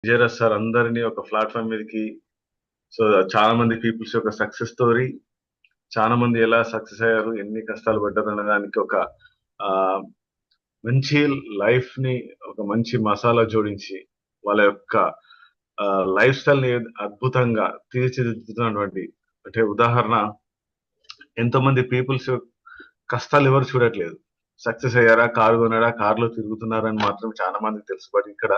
Vijayaraj sir అందరినీ ఒక platform మీదకి సో చాలా మంది పీపుల్స్ యొక్క సక్సెస్ స్టోరీ, చాలా మంది ఎలా సక్సెస్ అయ్యారు, ఎన్ని కష్టాలు పడ్డారు అనే దానికి ఒక ఆ, మంచి లైఫ్ ని ఒక మంచి మసాలా జోడించి వాళ్ళ యొక్క లైఫ్ స్టైల్ ని అద్భుతంగా తీర్చిదిద్దుతున్నటువంటి అంటే ఉదాహరణ, ఎంతో మంది పీపుల్స్ కష్టాలు ఎవరు చూడట్లేదు. సక్సెస్ అయ్యారా, కారు కొన్నారా, కారులో తిరుగుతున్నారని మాత్రం చాలా మందికి తెలుసు. బట్ ఇక్కడ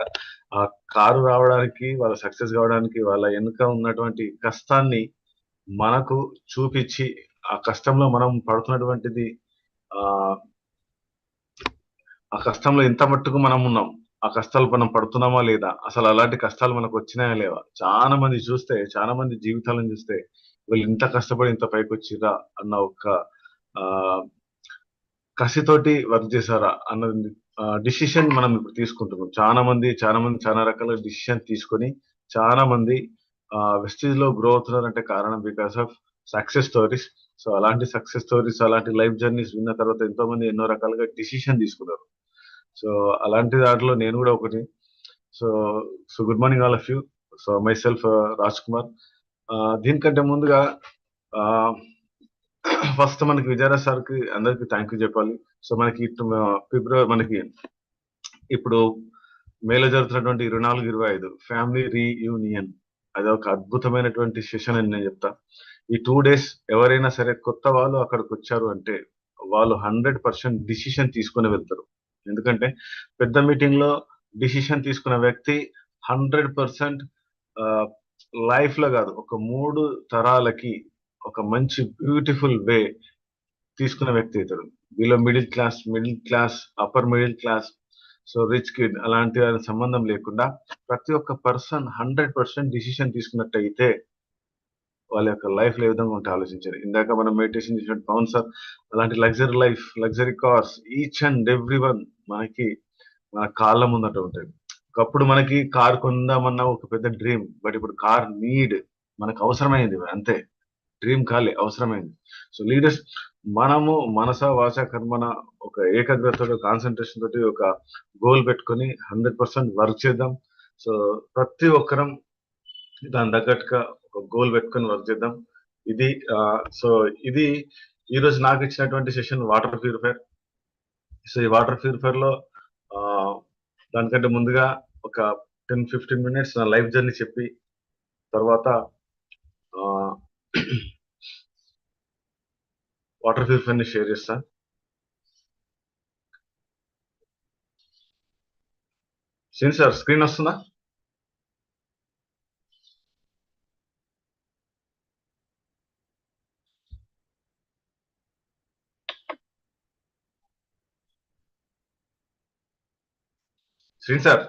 ఆ కారు రావడానికి, వాళ్ళ సక్సెస్ కావడానికి వాళ్ళ వెనుక ఉన్నటువంటి కష్టాన్ని మనకు చూపించి, ఆ కష్టంలో మనం పడుతున్నటువంటిది ఆ ఆ కష్టంలో ఎంత మట్టుకు మనం ఉన్నాం, ఆ కష్టాలు మనం పడుతున్నామా లేదా, అసలు అలాంటి కష్టాలు మనకు వచ్చినాయా లేవా, చాలా మంది చూస్తే, చాలా మంది జీవితాలను చూస్తే వీళ్ళు ఇంత కష్టపడి ఇంత పైకి వచ్చిరా అన్న ఒక ఆ కసితోటి వర్క్ చేశారా అన్నది డిసిషన్ మనం ఇప్పుడు తీసుకుంటున్నాం. చాలా మంది చాలా రకాల డిసిషన్ తీసుకొని చాలా మంది వెస్టీజ్ లో గ్రో అవుతున్నారంటే కారణం because of success stories. So అలాంటి సక్సెస్ స్టోరీస్, అలాంటి లైఫ్ జర్నీస్ విన్న తర్వాత ఎంతో మంది ఎన్నో రకాలుగా డిసిషన్ తీసుకున్నారు. సో అలాంటి దాంట్లో నేను కూడా ఒకటి. So so good morning all of you. So myself Raj Kumar. దీనికంటే ముందుగా ఫస్ట్ మనకి విజయరాజ్ సార్ కి అందరికి థ్యాంక్ యూ చెప్పాలి. సో మనకి ఫిబ్రవరి మనకి ఇప్పుడు మేలో జరుగుతున్నటువంటి 24-25 ఫ్యామిలీ రీయూనియన్, అది ఒక అద్భుతమైనటువంటి సెషన్ అని నేను చెప్తా. ఈ 2 days ఎవరైనా సరే కొత్త వాళ్ళు అక్కడికి వచ్చారు అంటే వాళ్ళు 100% డిసిషన్ తీసుకుని వెళ్తారు. ఎందుకంటే పెద్ద మీటింగ్ లో డిసిషన్ తీసుకున్న వ్యక్తి 100% లైఫ్ లో కాదు, ఒక 3 తరాలకి ఒక మంచి బ్యూటిఫుల్ వే తీసుకున్న వ్యక్తి అవుతాడు. Below middle class, upper middle class, so rich kid అలాంటి వారి సంబంధం లేకుండా ప్రతి ఒక్క పర్సన్ 100% డిసిషన్ తీసుకున్నట్టయితే వాళ్ళ యొక్క లైఫ్ లో ఏ విధంగా ఉంటే ఆలోచించారు. ఇందాక మనం మెడిటేషన్ చేసినట్టు పవన్ సార్ అలాంటి luxury life, luxury cars, each and every one మనకి మన కాళ్ళ ముందట ఉంటాయి. ఒకప్పుడు మనకి కార్ కొందామన్న ఒక పెద్ద డ్రీమ్, బట్ ఇప్పుడు కార్ నీడ్, మనకు అవసరమైంది అంతే. డ్రీమ్ కాలే, అవసరమైంది. సో లీడర్స్ మనము మనస వాచ కర్మన ఒక ఏకాగ్రతతో, కాన్సన్ట్రేషన్ తోటి ఒక గోల్ పెట్టుకొని 100% వర్క్ చేద్దాం. సో ప్రతి ఒక్కరం దాని తగ్గట్టుగా ఒక గోల్ పెట్టుకొని వర్క్ చేద్దాం. ఇది సో ఇది ఈ రోజు నాకు ఇచ్చినటువంటి సెషన్ వాటర్ ప్యూరిఫైర్. సో ఈ వాటర్ ప్యూరిఫైర్ లో ఆ, దానికంటే ముందుగా ఒక 10-15 minutes నా లైఫ్ జర్నీ చెప్పి తర్వాత వాటర్ ప్యూరిఫైర్ ని షేర్ చేస్తా. సార్ స్క్రీన్ వస్తుందా? శ్రీన్ sir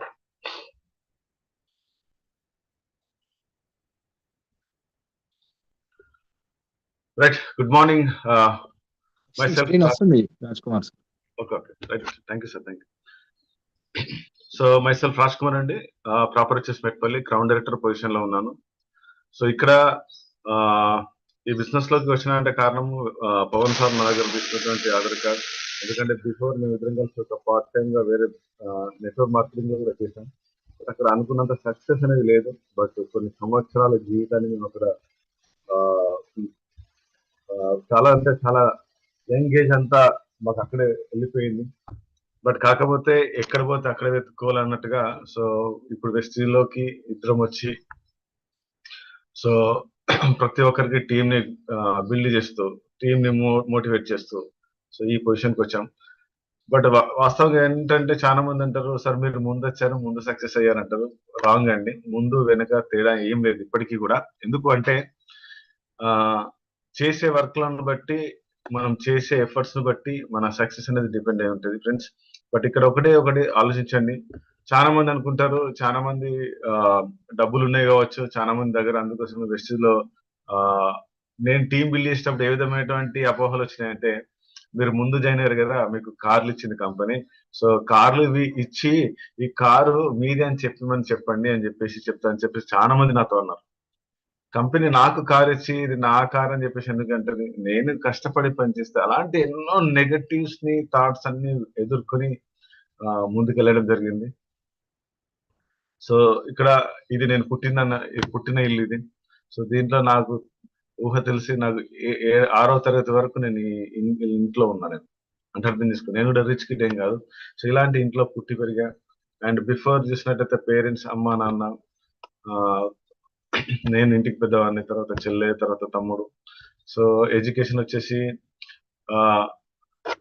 right. Good morning myself. Screen వస్తుంది Raj Kumar sir. Okay okay right. Thank you sir, thank you. So myself Raj Kumar అండి. ప్రాపర్ వచ్చేసి మెట్పల్లి, క్రౌన్ డైరెక్టర్ పొజిషన్ లో ఉన్నాను. సో ఇక్కడ ఆ, ఈ బిజినెస్ లోకి వచ్చిన అంటే కారణం పవన్ సార్ నా దగ్గర తీసుకున్నటువంటి ఆధార్ కార్డ్. ఎందుకంటే బిఫోర్ మేము ఇద్దరం కలిసి ఒక పార్ట్ టైం గా వేరే నెట్వర్క్ మార్కెటింగ్ లో కూడా చేశాం. అక్కడ అనుకున్నంత సక్సెస్ అనేది లేదు. బట్ కొన్ని సంవత్సరాల జీవితాన్ని మేము అక్కడ ఆ, చాలా అంటే చాలా యంగ్ ఏజ్ అంతా మాకు అక్కడే వెళ్ళిపోయింది. బట్ కాకపోతే ఎక్కడ పోతే అక్కడ వెతుక్కోవాలన్నట్టుగా సో ఇప్పుడు వెస్టీజ్ లోకి ఇద్దరం వచ్చి సో ప్రతి ఒక్కరికి టీం ని బిల్డ్ చేస్తూ, టీం ని మోటివేట్ చేస్తూ సో ఈ పొజిషన్ కి వచ్చాం. బట్ వాస్తవంగా ఏంటంటే చాలా మంది అంటారు సార్ మీరు ముందు వచ్చారు, ముందు సక్సెస్ అయ్యారు అంటారు. రాంగ్ అండి. ముందు వెనక తేడా ఏం లేదు ఇప్పటికీ కూడా. ఎందుకు అంటే ఆ చేసే వర్క్లను బట్టి, మనం చేసే ఎఫర్ట్స్ ను బట్టి మన సక్సెస్ అనేది డిపెండ్ అయి ఉంటుంది ఫ్రెండ్స్. బట్ ఇక్కడ ఒకటి ఆలోచించండి. చాలా మంది అనుకుంటారు, చాలా మంది ఆ డబ్బులు ఉన్నాయి కావచ్చు చాలా మంది దగ్గర, అందుకోసం వెస్టీజ్ లో ఆ నేను టీం బిల్డ్ చేసేటప్పుడు ఏ విధమైనటువంటి అపోహలు వచ్చినాయంటే, మీరు ముందు జాయిన్ అయ్యారు కదా, మీకు కార్లు ఇచ్చింది కంపెనీ, సో కార్లు ఇవి ఇచ్చి ఈ కారు మీదే అని చెప్పండి అని చెప్తా అని చెప్పేసి చాలా మంది నాతో అన్నారు. కంపెనీ నాకు కార్ ఇచ్చి ఇది నా కార్ అని చెప్పేసి ఎందుకంటే నేను కష్టపడి పనిచేస్తే అలాంటి ఎన్నో నెగటివ్స్ ని, థాట్స్ అన్ని ఎదుర్కొని ముందుకెళ్ళడం జరిగింది. సో ఇక్కడ ఇది నేను పుట్టిన ఇల్లు ఇది. సో దీంట్లో నాకు ఊహ తెలిసి నాకు 6వ తరగతి వరకు నేను ఇంట్లో ఉన్నా నేను. అంటే అర్థం చేసుకో, నేను కూడా రిచ్ కిడ్ ఏం కాదు. సో ఇలాంటి ఇంట్లో పుట్టి పెరిగా. అండ్ బిఫోర్ చూసినట్టయితే పేరెంట్స్, అమ్మ నాన్న, ఆ, నేను ఇంటికి పెద్దవాడిని, తర్వాత చెల్లె, తర్వాత తమ్ముడు. సో ఎడ్యుకేషన్ వచ్చేసి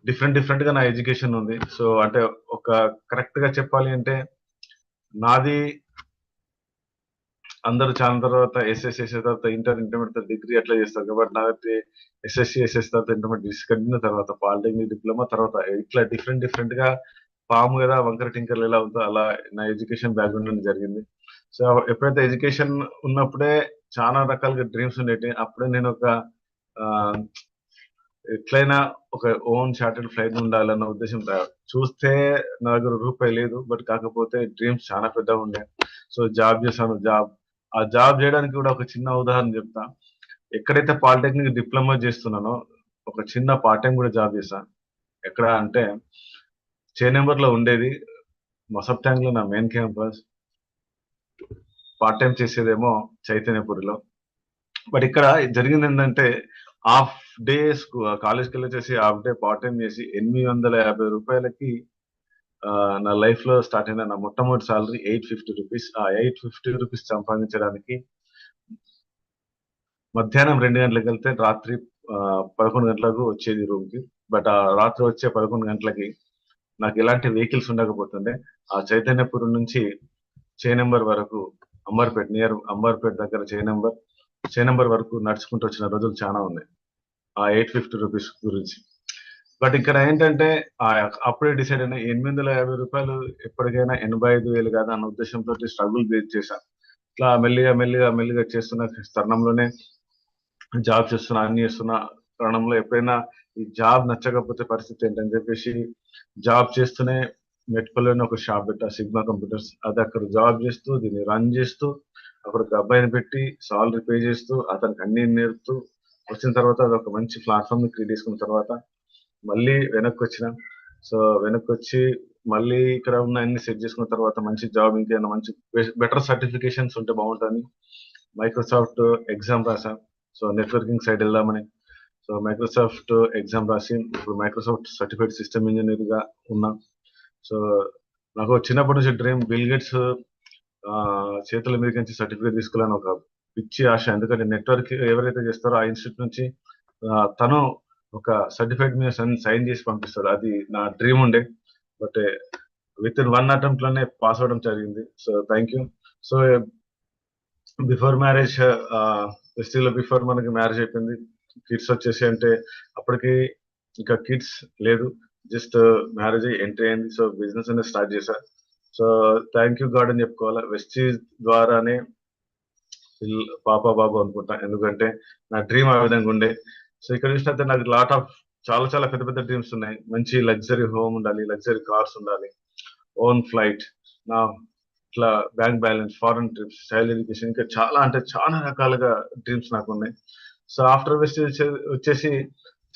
డిఫరెంట్ గా నా ఎడ్యుకేషన్ ఉంది. సో అంటే ఒక కరెక్ట్ గా చెప్పాలి అంటే నాది అందరూ చాలా తర్వాత ఎస్ఎస్సి చేసిన తర్వాత ఇంటర్మీడియట్ తర్వాత డిగ్రీ అట్లా చేస్తారు కాబట్టి నాదైతే ఎస్ఎస్సి తర్వాత ఇంటర్మీడియట్ డిస్కంటిన్యూ, తర్వాత పాలిటెక్నిక్ డిప్లొమా, తర్వాత ఇట్లా డిఫరెంట్ గా పాము కదా వంకర టింకర్లు ఎలా ఉందో అలా నా ఎడ్యుకేషన్ బ్యాక్గ్రౌండ్ జరిగింది. సో ఎప్పుడైతే ఎడ్యుకేషన్ ఉన్నప్పుడే చాలా రకాలుగా డ్రీమ్స్ ఉండేవి. అప్పుడే నేను ఒక ఆ, ఎట్లయినా ఒక ఓన్ చార్టెడ్ ఫ్లైట్ ఉండాలన్న ఉద్దేశం చూస్తే నా దగ్గర రూపాయి లేదు, బట్ కాకపోతే డ్రీమ్స్ చాలా పెద్దగా ఉండే. సో జాబ్ చేశాను. ఆ జాబ్ చేయడానికి కూడా ఒక చిన్న ఉదాహరణ చెప్తా. ఎక్కడైతే పాలిటెక్నిక్ డిప్లొమా చేస్తున్నానో ఒక చిన్న పార్ట్ టైం కూడా జాబ్ చేశాను. ఎక్కడ అంటే చేనేంబర్ లో ఉండేది, మసబ్ ట్యాంక్ లో నా మెయిన్ క్యాంపస్. పార్ట్ టైం చేసేదేమో చైతన్యపురిలో. బట్ ఇక్కడ జరిగింది ఏంటంటే హాఫ్ డే కాలేజ్కి వెళ్ళి వచ్చేసి హాఫ్ డే పార్ట్ టైం చేసి 850 రూపాయలకి నా లైఫ్ లో స్టార్ట్ అయిన నా మొట్టమొదటి సాలరీ 850 రూపీస్. ఆ 850 రూపీస్ సంపాదించడానికి మధ్యాహ్నం 2 గంటలకు వెళ్తే రాత్రి 11 గంటలకు వచ్చేది రూమ్ కి. బట్ ఆ రాత్రి వచ్చే 11 గంటలకి నాకు ఎలాంటి వెహికల్స్ ఉండకపోతుండే ఆ చైతన్యపురం నుంచి చేనంబర్ వరకు, నియర్ అంబర్పేట్ దగ్గర చేనంబర్ వరకు నడుచుకుంటూ వచ్చిన రోజులు చాలా ఉన్నాయి ఆ 850 రూపీస్ గురించి. బట్ ఇక్కడ ఏంటంటే ఆ అప్పుడే డిసైడ్ అయినా 850 రూపాయలు ఎప్పటికైనా 85,000 కాదా అన్న ఉద్దేశంతో స్ట్రగుల్ చేశాను. ఇట్లా మెల్లిగా చేస్తున్న తరుణంలోనే జాబ్ చేస్తున్నా, అన్ని చేస్తున్న తరుణంలో ఎప్పుడైనా ఈ జాబ్ నచ్చకపోతే పరిస్థితి ఏంటని చెప్పేసి జాబ్ చేస్తూనే మెట్పల్లిలోనే ఒక షాప్ పెట్టా, సిగ్మా కంప్యూటర్స్. అది అక్కడ జాబ్ చేస్తూ దీన్ని రన్ చేస్తూ అక్కడ ఒక అబ్బాయిని పెట్టి సాలరీ పే చేస్తూ అతనికి అన్ని నేర్పుతూ వచ్చిన తర్వాత అది ఒక మంచి ప్లాట్ఫామ్ క్రియేట్ చేసుకున్న తర్వాత మళ్ళీ వెనక్కి వచ్చిన. సో వెనక్కి వచ్చి మళ్ళీ ఇక్కడ ఉన్న అన్ని సెట్ చేసుకున్న తర్వాత మంచి జాబ్, ఇంకేమైనా మంచి బెటర్ సర్టిఫికేషన్స్ ఉంటే బాగుంటుంది. మైక్రోసాఫ్ట్ ఎగ్జామ్ రాసా. సో నెట్వర్కింగ్ సైడ్ వెళ్దామని. సో మైక్రోసాఫ్ట్ ఎగ్జామ్ రాసి ఇప్పుడు మైక్రోసాఫ్ట్ సర్టిఫైడ్ సిస్టమ్ ఇంజనీర్ గా ఉన్నా. సో నాకు చిన్నప్పటి నుంచి డ్రీమ్ బిల్ గేట్స్ చేతుల మీద నుంచి సర్టిఫికేట్ తీసుకోవాలని ఒక పిచ్చి ఆశ. ఎందుకంటే నెట్వర్క్ ఎవరైతే చేస్తారో ఆ ఇన్స్టిట్యూట్ నుంచి తను ఒక సర్టిఫైడ్ మీద సైన్ చేసి పంపిస్తారు. అది నా డ్రీమ్ ఉండే. బట్ విత్ ఇన్ 1 అటెంప్ట్ లోనే పాస్ అవడం జరిగింది. So thank you. So before marriage, still before మనకి మ్యారేజ్ అయిపోయింది. కిడ్స్ వచ్చేసి అంటే అప్పటికి ఇంకా కిడ్స్ లేదు, జస్ట్ మ్యారేజ్ ఎంట్రీ అయింది. సో బిజినెస్ అనేది స్టార్ట్ చేశా. సో థ్యాంక్ యూ గాడ్ అని చెప్పుకోవాలా. వెస్టీజ్ ద్వారానే పాప బాబు అనుకుంటా, ఎందుకంటే నా డ్రీమ్ ఆ విధంగా ఉండే. సో ఇక్కడ చూసినట్టే నాకు చాలా పెద్ద డ్రీమ్స్ ఉన్నాయి. మంచి లగ్జరీ హోమ్ ఉండాలి, లగ్జరీ కార్స్ ఉండాలి, ఓన్ ఫ్లైట్, నా ఇట్లా bank balance, foreign trips, child education, ఇంకా చాలా అంటే చాలా రకాలుగా డ్రీమ్స్ నాకు ఉన్నాయి. సో ఆఫ్టర్ వెస్టేజ్ వచ్చేసి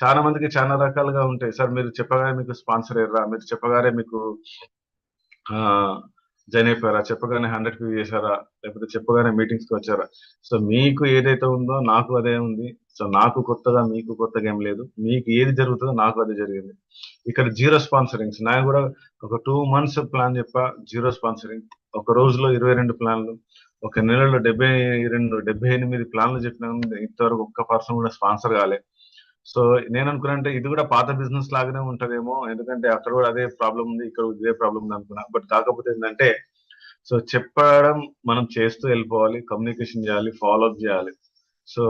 చాలా మందికి చాలా రకాలుగా ఉంటాయి. సార్ మీరు చెప్పగానే మీకు స్పాన్సర్ అయ్యారా, మీరు చెప్పగానే మీకు జాయిన్ అయిపోయారా, చెప్పగానే 100 పీ చేశారా, లేకపోతే చెప్పగానే మీటింగ్స్ కి వచ్చారా. సో మీకు ఏదైతే ఉందో నాకు అదే ఉంది. సో నాకు కొత్తగా మీకు కొత్తగా ఏం లేదు. మీకు ఏది జరుగుతుందో నాకు అదే జరిగింది. ఇక్కడ జీరో స్పాన్సరింగ్స్. నాకు కూడా ఒక 2 months ప్లాన్ చెప్పా, జీరో స్పాన్సరింగ్. ఒక రోజులో 22 ప్లాన్లు, ఒక నెలలో 78 ప్లాన్లు చెప్పినా ఇంతవరకు ఒక్క పర్సన్ కూడా స్పాన్సర్ కాలే. సో నేను అనుకున్నానంటే ఇది కూడా పాత బిజినెస్ లాగానే ఉంటదేమో, ఎందుకంటే అక్కడ కూడా అదే ప్రాబ్లం ఉంది, ఇక్కడ ఇదే ప్రాబ్లం ఉంది అనుకున్నా. బట్ కాకపోతే ఏంటంటే సో చెప్పడం మనం చేస్తూ వెళ్ళిపోవాలి, కమ్యూనికేషన్ చేయాలి, ఫాలో అప్ చేయాలి. సో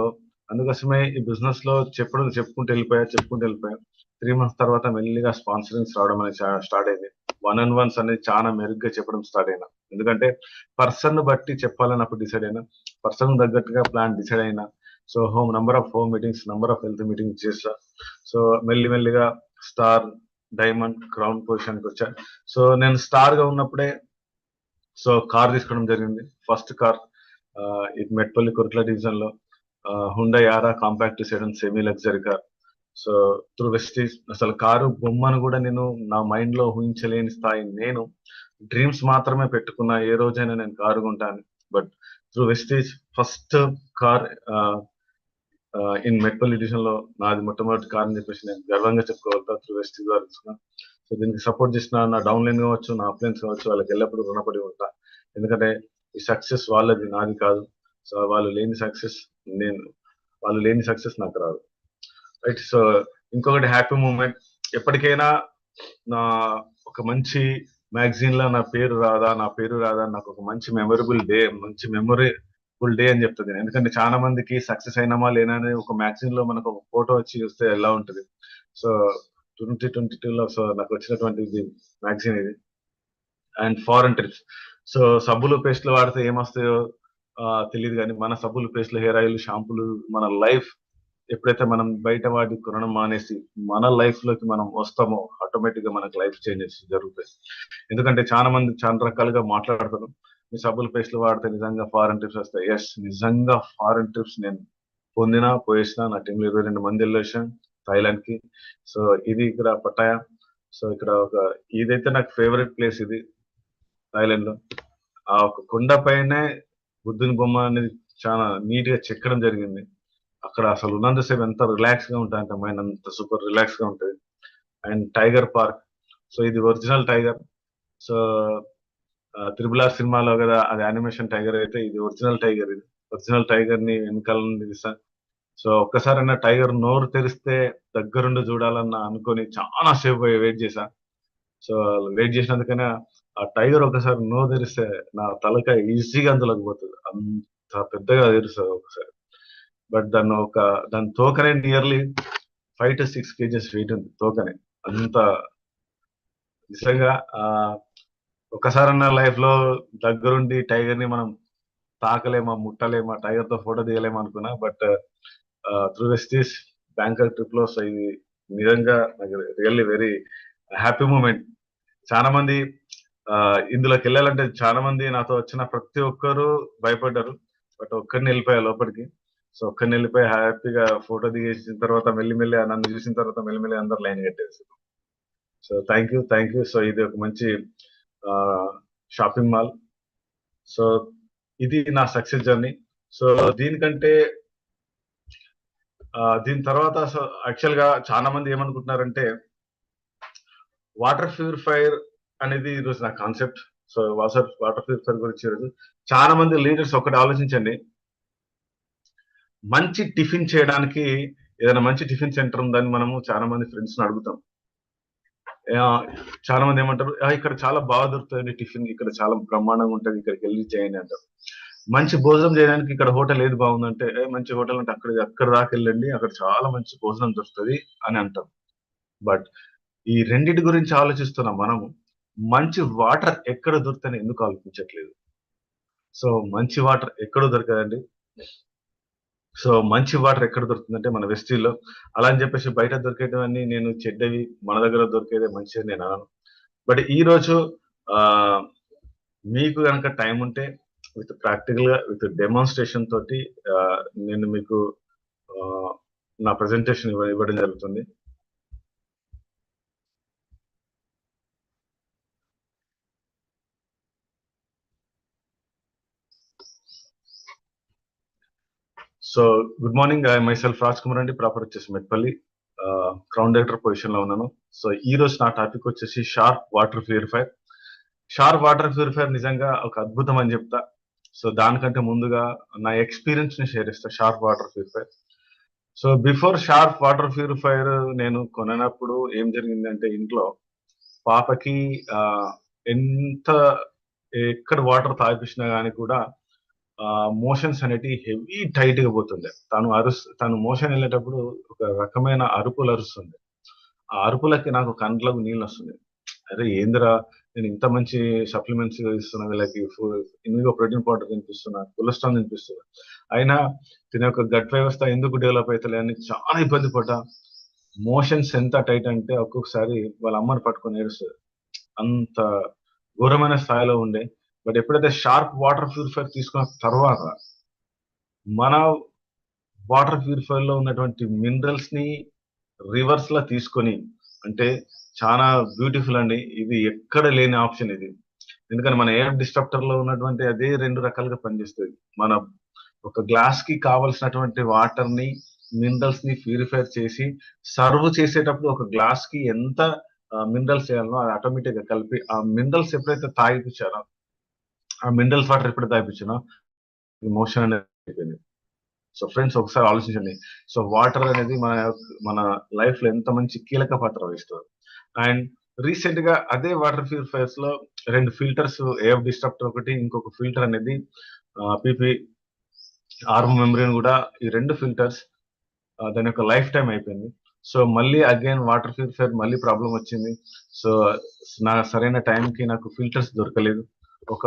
అందుకోసమే ఈ బిజినెస్ లో చెప్పుకుంటూ వెళ్ళిపోయా. 3 months తర్వాత మెల్లిగా స్పాన్సరింగ్స్ రావడం అనేది స్టార్ట్ అయింది. 1-on-1s అనేది చాలా మెరుగ్గా చెప్పడం స్టార్ట్ అయినా. ఎందుకంటే బట్టి చెప్పాలని అప్పుడు డిసైడ్ అయినా, పర్సన్ తగ్గట్టుగా ప్లాన్ డిసైడ్ అయినా. So number of home meetings, number of health meetings చేస్తా. సో మెల్లిగా స్టార్, డైమండ్, క్రౌన్ పొజిషన్కి వచ్చా. సో నేను స్టార్ గా ఉన్నప్పుడే సో కార్ తీసుకోవడం జరిగింది. ఫస్ట్ కార్ ఇది మెట్పల్లి కుర్ట్ల డివిజన్ లో హుండై యారా compact sedan semi luxury car. So through Vestige అసలు కారు బొమ్మను కూడా నేను నా మైండ్ లో ఊహించలేని స్థాయి నేను డ్రీమ్స్ మాత్రమే పెట్టుకున్నా ఏ రోజైనా నేను కారు కొంటాను. But through Vestige first car in Metpally division లో నాది మొట్టమొదటి కార్ అని చెప్పేసి నేను గర్వంగా చెప్పుకోగలుగుతా. త్రూ వెస్టేజ్ వారు తీసుకున్నా. సో దీనికి సపోర్ట్ చేసిన నా డౌన్ లైన్ కావచ్చు, నా అప్లైన్స్ కావచ్చు, వాళ్ళకి ఎల్లప్పుడూ రుణపడి ఉంటా. ఎందుకంటే ఈ సక్సెస్ వాళ్ళది, నాది కాదు. సో నేను వాళ్ళు లేని సక్సెస్ నాకు రాదు. రైట్. సో ఇంకొకటి హ్యాపీ మూమెంట్, ఎప్పటికైనా నా ఒక మంచి మ్యాగజైన్ లో నా పేరు రాదా, నాకు ఒక మంచి మెమొరబుల్ డే, మంచి మెమొరబుల్ డే అని చెప్తుంది. ఎందుకంటే చాలా మందికి సక్సెస్ అయినామా లేనా అని ఒక మ్యాగజైన్ లో మనకు ఒక ఫోటో వచ్చి వస్తే ఎలా ఉంటది. సో 2022లో సో నాకు వచ్చినటువంటి ఇది మ్యాగజైన్ ఇది. And foreign trips. సో సబ్బులు పేస్ట్లు వాడితే ఏమొస్తాయో తెలియదు, కానీ మన సబ్బులు పేస్ట్లు, హెయిర్ ఆయిల్, షాంపూలు, మన లైఫ్ ఎప్పుడైతే మనం బయట వాడి కొనడం మానేసి మన లైఫ్ లోకి మనం వస్తామో ఆటోమేటిక్ గా మనకు లైఫ్ చేంజెస్ జరుగుతాయి. ఎందుకంటే చాలా మంది చాలా రకాలుగా మాట్లాడతారు, మీ సబ్బులు పేస్ట్లు వాడితే నిజంగా ఫారెన్ ట్రిప్స్ వస్తాయి. ఎస్, నిజంగా ఫారెన్ ట్రిప్స్ నేను పొందినా, పోయేసిన. నా టీంలో 22 మంది వెళ్ళొచ్చాం థాయిలాండ్ కి. సో ఇది ఇక్కడ పట్టాయా. సో ఇక్కడ ఇదైతే నాకు ఫేవరెట్ ప్లేస్ ఇది థాయిలాండ్ లో. ఆ ఒక కొండ పైనే బుద్ధుని బొమ్మ అనేది చాలా నీట్ గా చెక్కడం జరిగింది. అక్కడ అసలు ఉన్నంతసేపు ఎంత రిలాక్స్ గా ఉంటుంది అంటే మైండ్ అంత సూపర్ రిలాక్స్ గా ఉంటుంది. And tiger park. సో ఇది original tiger. So triple R సినిమాలో కదా అది యానిమేషన్ టైగర్ అయితే, ఇది ఒరిజినల్ టైగర్. ఇది ఒరిజినల్ టైగర్ ని వెనకాల నుండి తీసా. సో ఒక్కసారైనా టైగర్ నోరు తెరిస్తే దగ్గరుండి చూడాలన్న అనుకొని చాలా సేపు వెయిట్ చేశా. సో వెయిట్ చేసినందుకైనా ఆ టైగర్ ఒకసారి నోరు తెరిస్తే నా తలకాయ ఈజీగా అందులోకి పోతుంది, అంత పెద్దగా తెరుస్తుంది ఒకసారి. బట్ దాని తోకనే నియర్లీ 5 to 6 kgs వెయిట్ ఉంది తోకనే. అంత నిజంగా ఒకసారన్నా లైఫ్ లో దగ్గరుండి టైగర్ ని మనం తాకలేమా, ముట్టలేమా, టైగర్ తో ఫోటో దిగలేమా అనుకున్నా. బట్ త్రూ వెస్టీస్ బ్యాంకాక్ ట్రిప్ లో సో ఇది నిజంగా నాకు రియల్లీ వెరీ హ్యాపీ మూమెంట్. చాలా మంది ఇందులోకి వెళ్ళాలంటే చాలా మంది నాతో వచ్చిన ప్రతి ఒక్కరు భయపడ్డారు. బట్ ఒక్కరిని వెళ్ళిపోయా లోపలికి. సో ఒక్కరిని వెళ్ళిపోయి హ్యాపీగా ఫోటో దిగేసిన తర్వాత మెల్లిమెల్లి నన్ను చూసిన తర్వాత మెల్లిమెల్లి అందరు లైన్ కట్టేసారు. So thank you. సో ఇది ఒక మంచి షాపింగ్ మాల్. సో ఇది నా సక్సెస్ జర్నీ. సో దీనికంటే దీని తర్వాత సో యాక్చువల్ గా చాలా మంది ఏమనుకుంటున్నారంటే వాటర్ ప్యూరిఫైర్ అనేది ఈరోజు నా కాన్సెప్ట్. సో వాటర్ ప్యూరిఫైర్ గురించి ఈరోజు చాలా మంది లీడర్స్ ఒకటి ఆలోచించండి, మంచి టిఫిన్ చేయడానికి ఏదైనా మంచి టిఫిన్ సెంటర్ ఉందని మనము చాలా మంది ఫ్రెండ్స్ ని అడుగుతాం. చాలా మంది ఏమంటారు, ఇక్కడ చాలా బాగా దొరుకుతుంది టిఫిన్, ఇక్కడ చాలా బ్రహ్మాండంగా ఉంటుంది, ఇక్కడికి వెళ్ళి చేయండి అంటారు. మంచి భోజనం చేయడానికి ఇక్కడ హోటల్ ఏది బాగుందంటే, మంచి హోటల్ అంటే అక్కడ దాకా వెళ్ళండి, అక్కడ చాలా మంచి భోజనం దొరుకుతుంది అని అంటాం. బట్ ఈ రెండింటి గురించి ఆలోచిస్తున్నాం మనము, మంచి వాటర్ ఎక్కడ దొరుకుతుందని ఎందుకు ఆలోచించట్లేదు? సో మంచి వాటర్ ఎక్కడో దొరకదండి. సో మంచి వాటర్ ఎక్కడ దొరుకుతుందంటే మన వెస్టీల్లో. అలా అని చెప్పేసి బయట దొరికేటివన్నీ నేను చెడ్డవి, మన దగ్గర దొరికేదే మంచిది నేను అనను. బట్ ఈ రోజు మీకు కనుక టైం ఉంటే విత్ ప్రాక్టికల్ గా విత్ డెమాన్స్ట్రేషన్ తోటి నేను మీకు నా ప్రెజెంటేషన్ ఇవ్వడం జరుగుతుంది. So good morning, I myself Raj Kumar అండి, ప్రాపర్ వచ్చేసి మెట్పల్లి, క్రౌన్ డైరెక్టర్ పొజిషన్ లో ఉన్నాను. సో ఈ రోజు నా టాపిక్ వచ్చేసి sharp water purifier. Sharp water purifier నిజంగా ఒక అద్భుతం అని చెప్తా. సో దానికంటే ముందుగా నా ఎక్స్పీరియన్స్ ని షేర్ చేస్తా sharp water purifier. So before sharp water purifier నేను కొనప్పుడు ఏం జరిగిందంటే, ఇంట్లో పాపకి ఎంత ఎక్కడ వాటర్ తాగిపించినా కానీ కూడా మోషన్స్ అనేటి హెవీ టైట్ గా పోతుండే. తను మోషన్ వెళ్ళేటప్పుడు ఒక రకమైన అరుపులు అరుస్తుంది. ఆ అరుపులకి నాకు కండ్లకు నీళ్ళు వస్తుంది. అరే ఏందిరా, నేను ఇంత మంచి సప్లిమెంట్స్ ఇస్తున్నా వీళ్ళకి, ఇందులో ప్రోటీన్ పౌడర్ తినిపిస్తున్నా, కొలెస్ట్రాల్ తినిపిస్తున్నా, అయినా దీని యొక్క గట్ వ్యవస్థ ఎందుకు డెవలప్ అవుతలే అని చాలా ఇబ్బంది పడ్డా. మోషన్స్ ఎంత టైట్ అంటే ఒక్కొక్కసారి వాళ్ళ అమ్మని పట్టుకొని ఏడుస్తుంది, అంత ఘోరమైన స్థాయిలో ఉండే. బట్ ఎప్పుడైతే షార్ప్ వాటర్ ప్యూరిఫైర్ తీసుకున్న తర్వాత మన వాటర్ ప్యూరిఫైర్ లో ఉన్నటువంటి మినరల్స్ ని రివర్స్ లా తీసుకొని, అంటే చాలా బ్యూటిఫుల్ అండి, ఇది ఎక్కడ లేని ఆప్షన్ ఇది. ఎందుకంటే మన ఎయిర్ డిస్ట్రప్టర్ లో ఉన్నటువంటి అదే 2 రకాలుగా పనిచేస్తుంది. మన ఒక గ్లాస్ కి కావలసినటువంటి వాటర్ ని, మినరల్స్ ని ప్యూరిఫై చేసి సర్వ్ చేసేటప్పుడు ఒక గ్లాస్ కి ఎంత మినరల్స్ చేయాలనో అది ఆటోమేటిక్ గా కలిపి ఆ మినరల్స్ ఎప్పుడైతే తాగిపించారో, ఆ మినరల్స్ వాటర్ ఎప్పుడైతే తాగిపించానో మోషన్ అనేది అయిపోయింది. సో ఫ్రెండ్స్ ఒకసారి ఆలోచించండి. సో వాటర్ అనేది మన లైఫ్ లో ఎంత మంచి కీలక పాత్ర వహిస్తుంది. అండ్ రీసెంట్ గా అదే వాటర్ ప్యూరిఫైర్స్ లో 2 ఫిల్టర్స్, ఏఎఫ్ డిస్ట్రప్టర్ ఒకటి, ఇంకొక ఫిల్టర్ అనేది పిపి ఆర్మ్ మెమరీన్ కూడా, ఈ 2 ఫిల్టర్స్ దాని యొక్క లైఫ్ టైం అయిపోయింది. సో మళ్ళీ అగైన్ వాటర్ ప్యూరిఫైర్ మళ్ళీ ప్రాబ్లం వచ్చింది. సో నా సరైన టైంకి నాకు ఫిల్టర్స్ దొరకలేదు. ఒక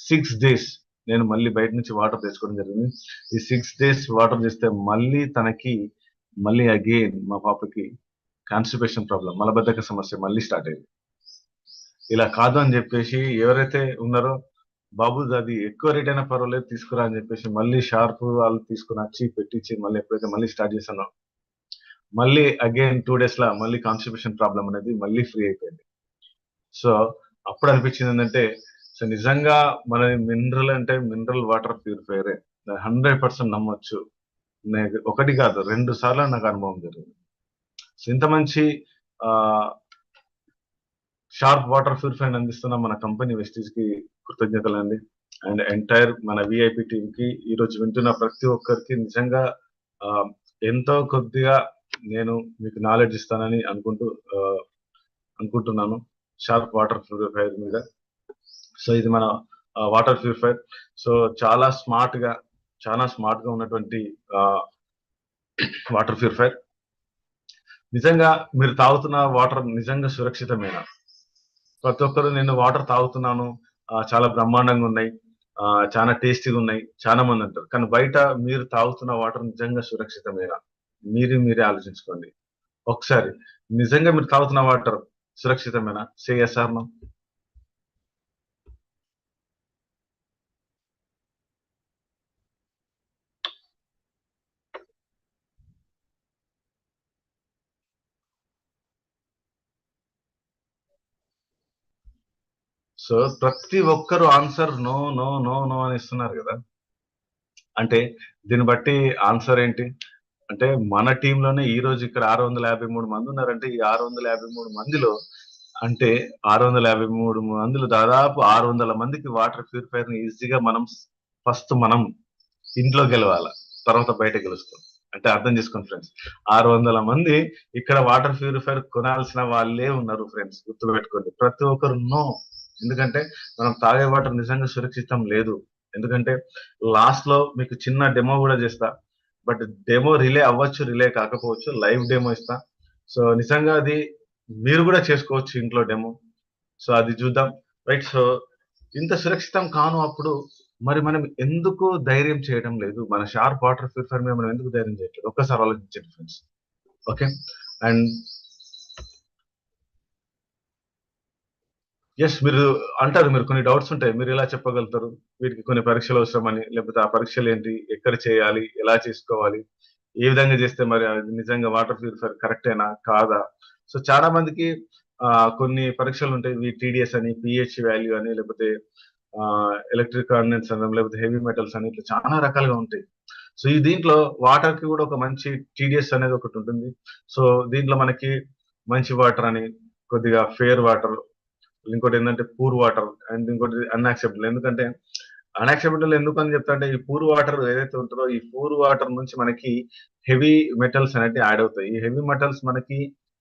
6 days నేను మళ్ళీ బయట నుంచి వాటర్ తెచ్చుకోవడం జరిగింది. ఈ 6 days వాటర్ చేస్తే మళ్ళీ అగైన్ మా పాపకి కాన్స్టిపేషన్ ప్రాబ్లం, మలబద్ధక సమస్య మళ్ళీ స్టార్ట్ అయింది. ఇలా కాదు అని చెప్పేసి ఎవరైతే ఉన్నారో, బాబు అది ఎక్కువ రేట్ అయినా పర్వాలేదు తీసుకురా అని చెప్పేసి మళ్ళీ షార్ప్ వాళ్ళు తీసుకుని వచ్చి పెట్టించి మళ్ళీ ఎప్పుడైతే మళ్ళీ స్టార్ట్ చేశానో, మళ్ళీ అగైన్ 2 days లా మళ్ళీ కాన్స్టిపేషన్ ప్రాబ్లం అనేది మళ్ళీ ఫ్రీ అయిపోయింది. సో అప్పుడు అనిపించింది ఏంటంటే, సో నిజంగా మన మినరల్ అంటే మినరల్ వాటర్ ప్యూరిఫైయరే, 100% నమ్మొచ్చు. ఒకటి కాదు 2 సార్లు నాకు అనుభవం జరిగింది. సో ఇంత మంచి షార్ప్ వాటర్ ప్యూరిఫైర్ అందిస్తున్న మన కంపెనీ వెస్టీజ్ కి కృతజ్ఞతలండి. అండ్ ఎంటైర్ మన విఐపి టీమ్ కి, ఈ రోజు వింటున్న ప్రతి ఒక్కరికి నిజంగా ఆ, ఎంతో కొద్దిగా నేను మీకు నాలెడ్జ్ ఇస్తానని అనుకుంటున్నాను షార్ప్ వాటర్ ప్యూరిఫైర్ మీద. సో ఇది మన వాటర్ ప్యూరిఫైర్. సో చాలా స్మార్ట్ గా ఉన్నటువంటి వాటర్ ప్యూరిఫైర్. నిజంగా మీరు తాగుతున్న వాటర్ నిజంగా సురక్షితమేనా? ప్రతి ఒక్కరు నేను వాటర్ తాగుతున్నాను, చాలా బ్రహ్మాండంగా ఉన్నాయి, చాలా టేస్టీగా ఉన్నాయి చాలా మంది అంటారు. కానీ బయట మీరు తాగుతున్న వాటర్ నిజంగా సురక్షితమేనా? మీరే ఆలోచించుకోండి ఒకసారి. నిజంగా మీరు తాగుతున్న వాటర్ సురక్షితమేనా? Say yes or no. So ప్రతి ఒక్కరు answer no no no no అని ఇస్తున్నారు కదా. అంటే దీన్ని బట్టి ఆన్సర్ ఏంటి అంటే, మన టీంలోనే ఈ రోజు ఇక్కడ 653 మంది ఉన్నారంటే, ఈ 653 మందిలో అంటే 653 మందిలో దాదాపు 600 మందికి వాటర్ ప్యూరిఫైర్ ని ఈజీగా మనం ఇంట్లో గెలవాలి, తర్వాత బయట గెలుస్తాం. అంటే అర్థం చేసుకోండి ఫ్రెండ్స్, 600 మంది ఇక్కడ వాటర్ ప్యూరిఫైర్ కొనాల్సిన వాళ్ళే ఉన్నారు ఫ్రెండ్స్, గుర్తుపెట్టుకోండి. ప్రతి ఒక్కరు నో. ఎందుకంటే మనం తాగే వాటర్ నిజంగా సురక్షితం లేదు. ఎందుకంటే లాస్ట్ లో మీకు చిన్న డెమో కూడా చేస్తా, బట్ డెమో రిలే అవ్వచ్చు, రిలే కాకపోవచ్చు, లైవ్ డెమో ఇస్తా. సో నిజంగా అది మీరు కూడా చేసుకోవచ్చు ఇంట్లో డెమో. సో అది చూద్దాం, రైట్. సో ఇంత సురక్షితం కాను అప్పుడు మరి మనం ఎందుకు ధైర్యం చేయడం లేదు? మన షార్ప్ వాటర్ ప్యూరిఫైర్ మీద మనం ఎందుకు ధైర్యం చేయట్లేదు? ఒక్కసారి ఆలోచించండి ఫ్రెండ్స్. ఓకే. అండ్ ఎస్, మీరు అంటారు, మీరు కొన్ని డౌట్స్ ఉంటాయి, మీరు ఎలా చెప్పగలుగుతారు వీటికి కొన్ని పరీక్షలు అవసరమని, లేకపోతే ఆ పరీక్షలు ఏంటి, ఎక్కడ చేయాలి, ఎలా చేసుకోవాలి, ఏ విధంగా చేస్తే మరి అది నిజంగా వాటర్ ప్యూరిఫైర్ కరెక్టేనా కాదా? సో చాలా మందికి కొన్ని పరీక్షలు ఉంటాయి, టీడీఎస్ అని, పిహెచ్ వాల్యూ అని, లేకపోతే ఎలక్ట్రిక్ కాండెన్స్ అని, లేకపోతే హెవీ మెటల్స్ అని, ఇట్లా చాలా రకాలుగా ఉంటాయి. సో ఈ దీంట్లో వాటర్ కి కూడా ఒక మంచి టీడీఎస్ అనేది ఒకటి ఉంటుంది. సో దీంట్లో మనకి మంచి వాటర్ అని, కొద్దిగా ఫేర్ వాటర్, ఇంకోటి ఏంటంటే పూర్ వాటర్, అండ్ ఇంకోటి అన్యాక్సెప్టబుల్. ఎందుకంటే అన్యాక్సెప్టబుల్ ఎందుకు అని చెప్తా అంటే, ఈ పూర్ వాటర్ ఏదైతే ఉంటుందో, ఈ పూర్ వాటర్ నుంచి మనకి హెవీ మెటల్స్ అనేవి యాడ్ అవుతాయి. ఈ హెవీ మెటల్స్ మనకి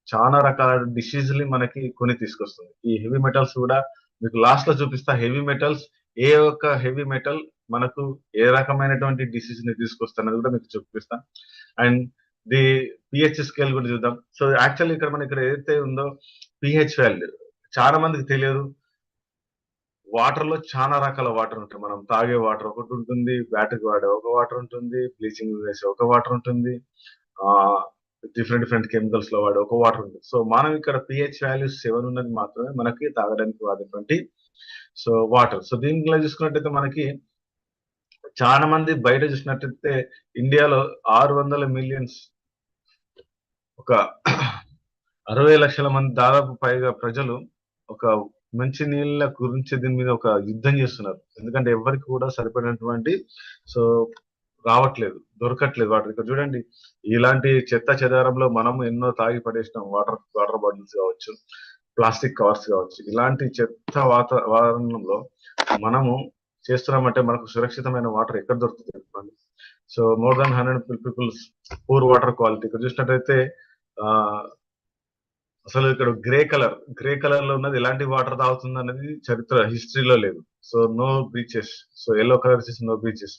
చాలా రకాల డిసీజ్ ని మనకి కొని తీసుకొస్తుంది. ఈ హెవీ మెటల్స్ కూడా మీకు లాస్ట్ లో చూపిస్తా. హెవీ మెటల్స్, ఏ ఒక్క హెవీ మెటల్ మనకు ఏ రకమైనటువంటి డిసీజ్ ని తీసుకొస్తున్నది కూడా మీకు చూపిస్తా. అండ్ ది పిహెచ్ స్కేల్ కూడా చూద్దాం. సో యాక్చువల్లీ ఇక్కడ ఏదైతే ఉందో పిహెచ్ వాల్యూ చాలా మందికి తెలియదు. వాటర్ లో చాలా రకాల వాటర్ ఉంటాయి. మనం తాగే వాటర్ ఒకటి ఉంటుంది, బ్యాటరీకి వాడే ఒక వాటర్ ఉంటుంది, బ్లీచింగ్ వేసే ఒక వాటర్ ఉంటుంది, ఆ డిఫరెంట్ కెమికల్స్ లో వాడే ఒక వాటర్ ఉంటుంది. సో మనం ఇక్కడ పిహెచ్ వాల్యూ 7 ఉన్నది మాత్రమే మనకి తాగడానికి వాడేటువంటి సో వాటర్. సో దీంట్లో చూసుకున్నట్టయితే మనకి చాలా మంది బయట చూసినట్టయితే ఇండియాలో 600 మిలియన్స్, ఒక 60 లక్షల మంది దాదాపు పైగా ప్రజలు ఒక మంచి నీళ్ళ గురించి దీని మీద ఒక యుద్ధం చేస్తున్నారు. ఎందుకంటే ఎవరికి కూడా సరిపడినటువంటి సో రావట్లేదు, దొరకట్లేదు వాటర్. ఇక్కడ చూడండి, ఇలాంటి చెత్త చెదారంలో మనం ఎన్నో తాగి పడేసినాం. వాటర్ బాటిల్స్ కావచ్చు, ప్లాస్టిక్ కవర్స్ కావచ్చు. ఇలాంటి చెత్త వాతావరణంలో మనము చేస్తున్నామంటే మనకు సురక్షితమైన వాటర్ ఎక్కడ దొరుకుతుంది చెప్పండి. So more than 100 peoples poor water quality. ఇక్కడ చూసినట్టయితే ఆ అసలు ఇక్కడ గ్రే కలర్ లో ఉన్నది ఎలాంటి వాటర్ తాగుతుంది అనేది చరిత్ర హిస్టరీలో లేదు. So no beaches. So yellow colour వచ్చేసి నో బీచెస్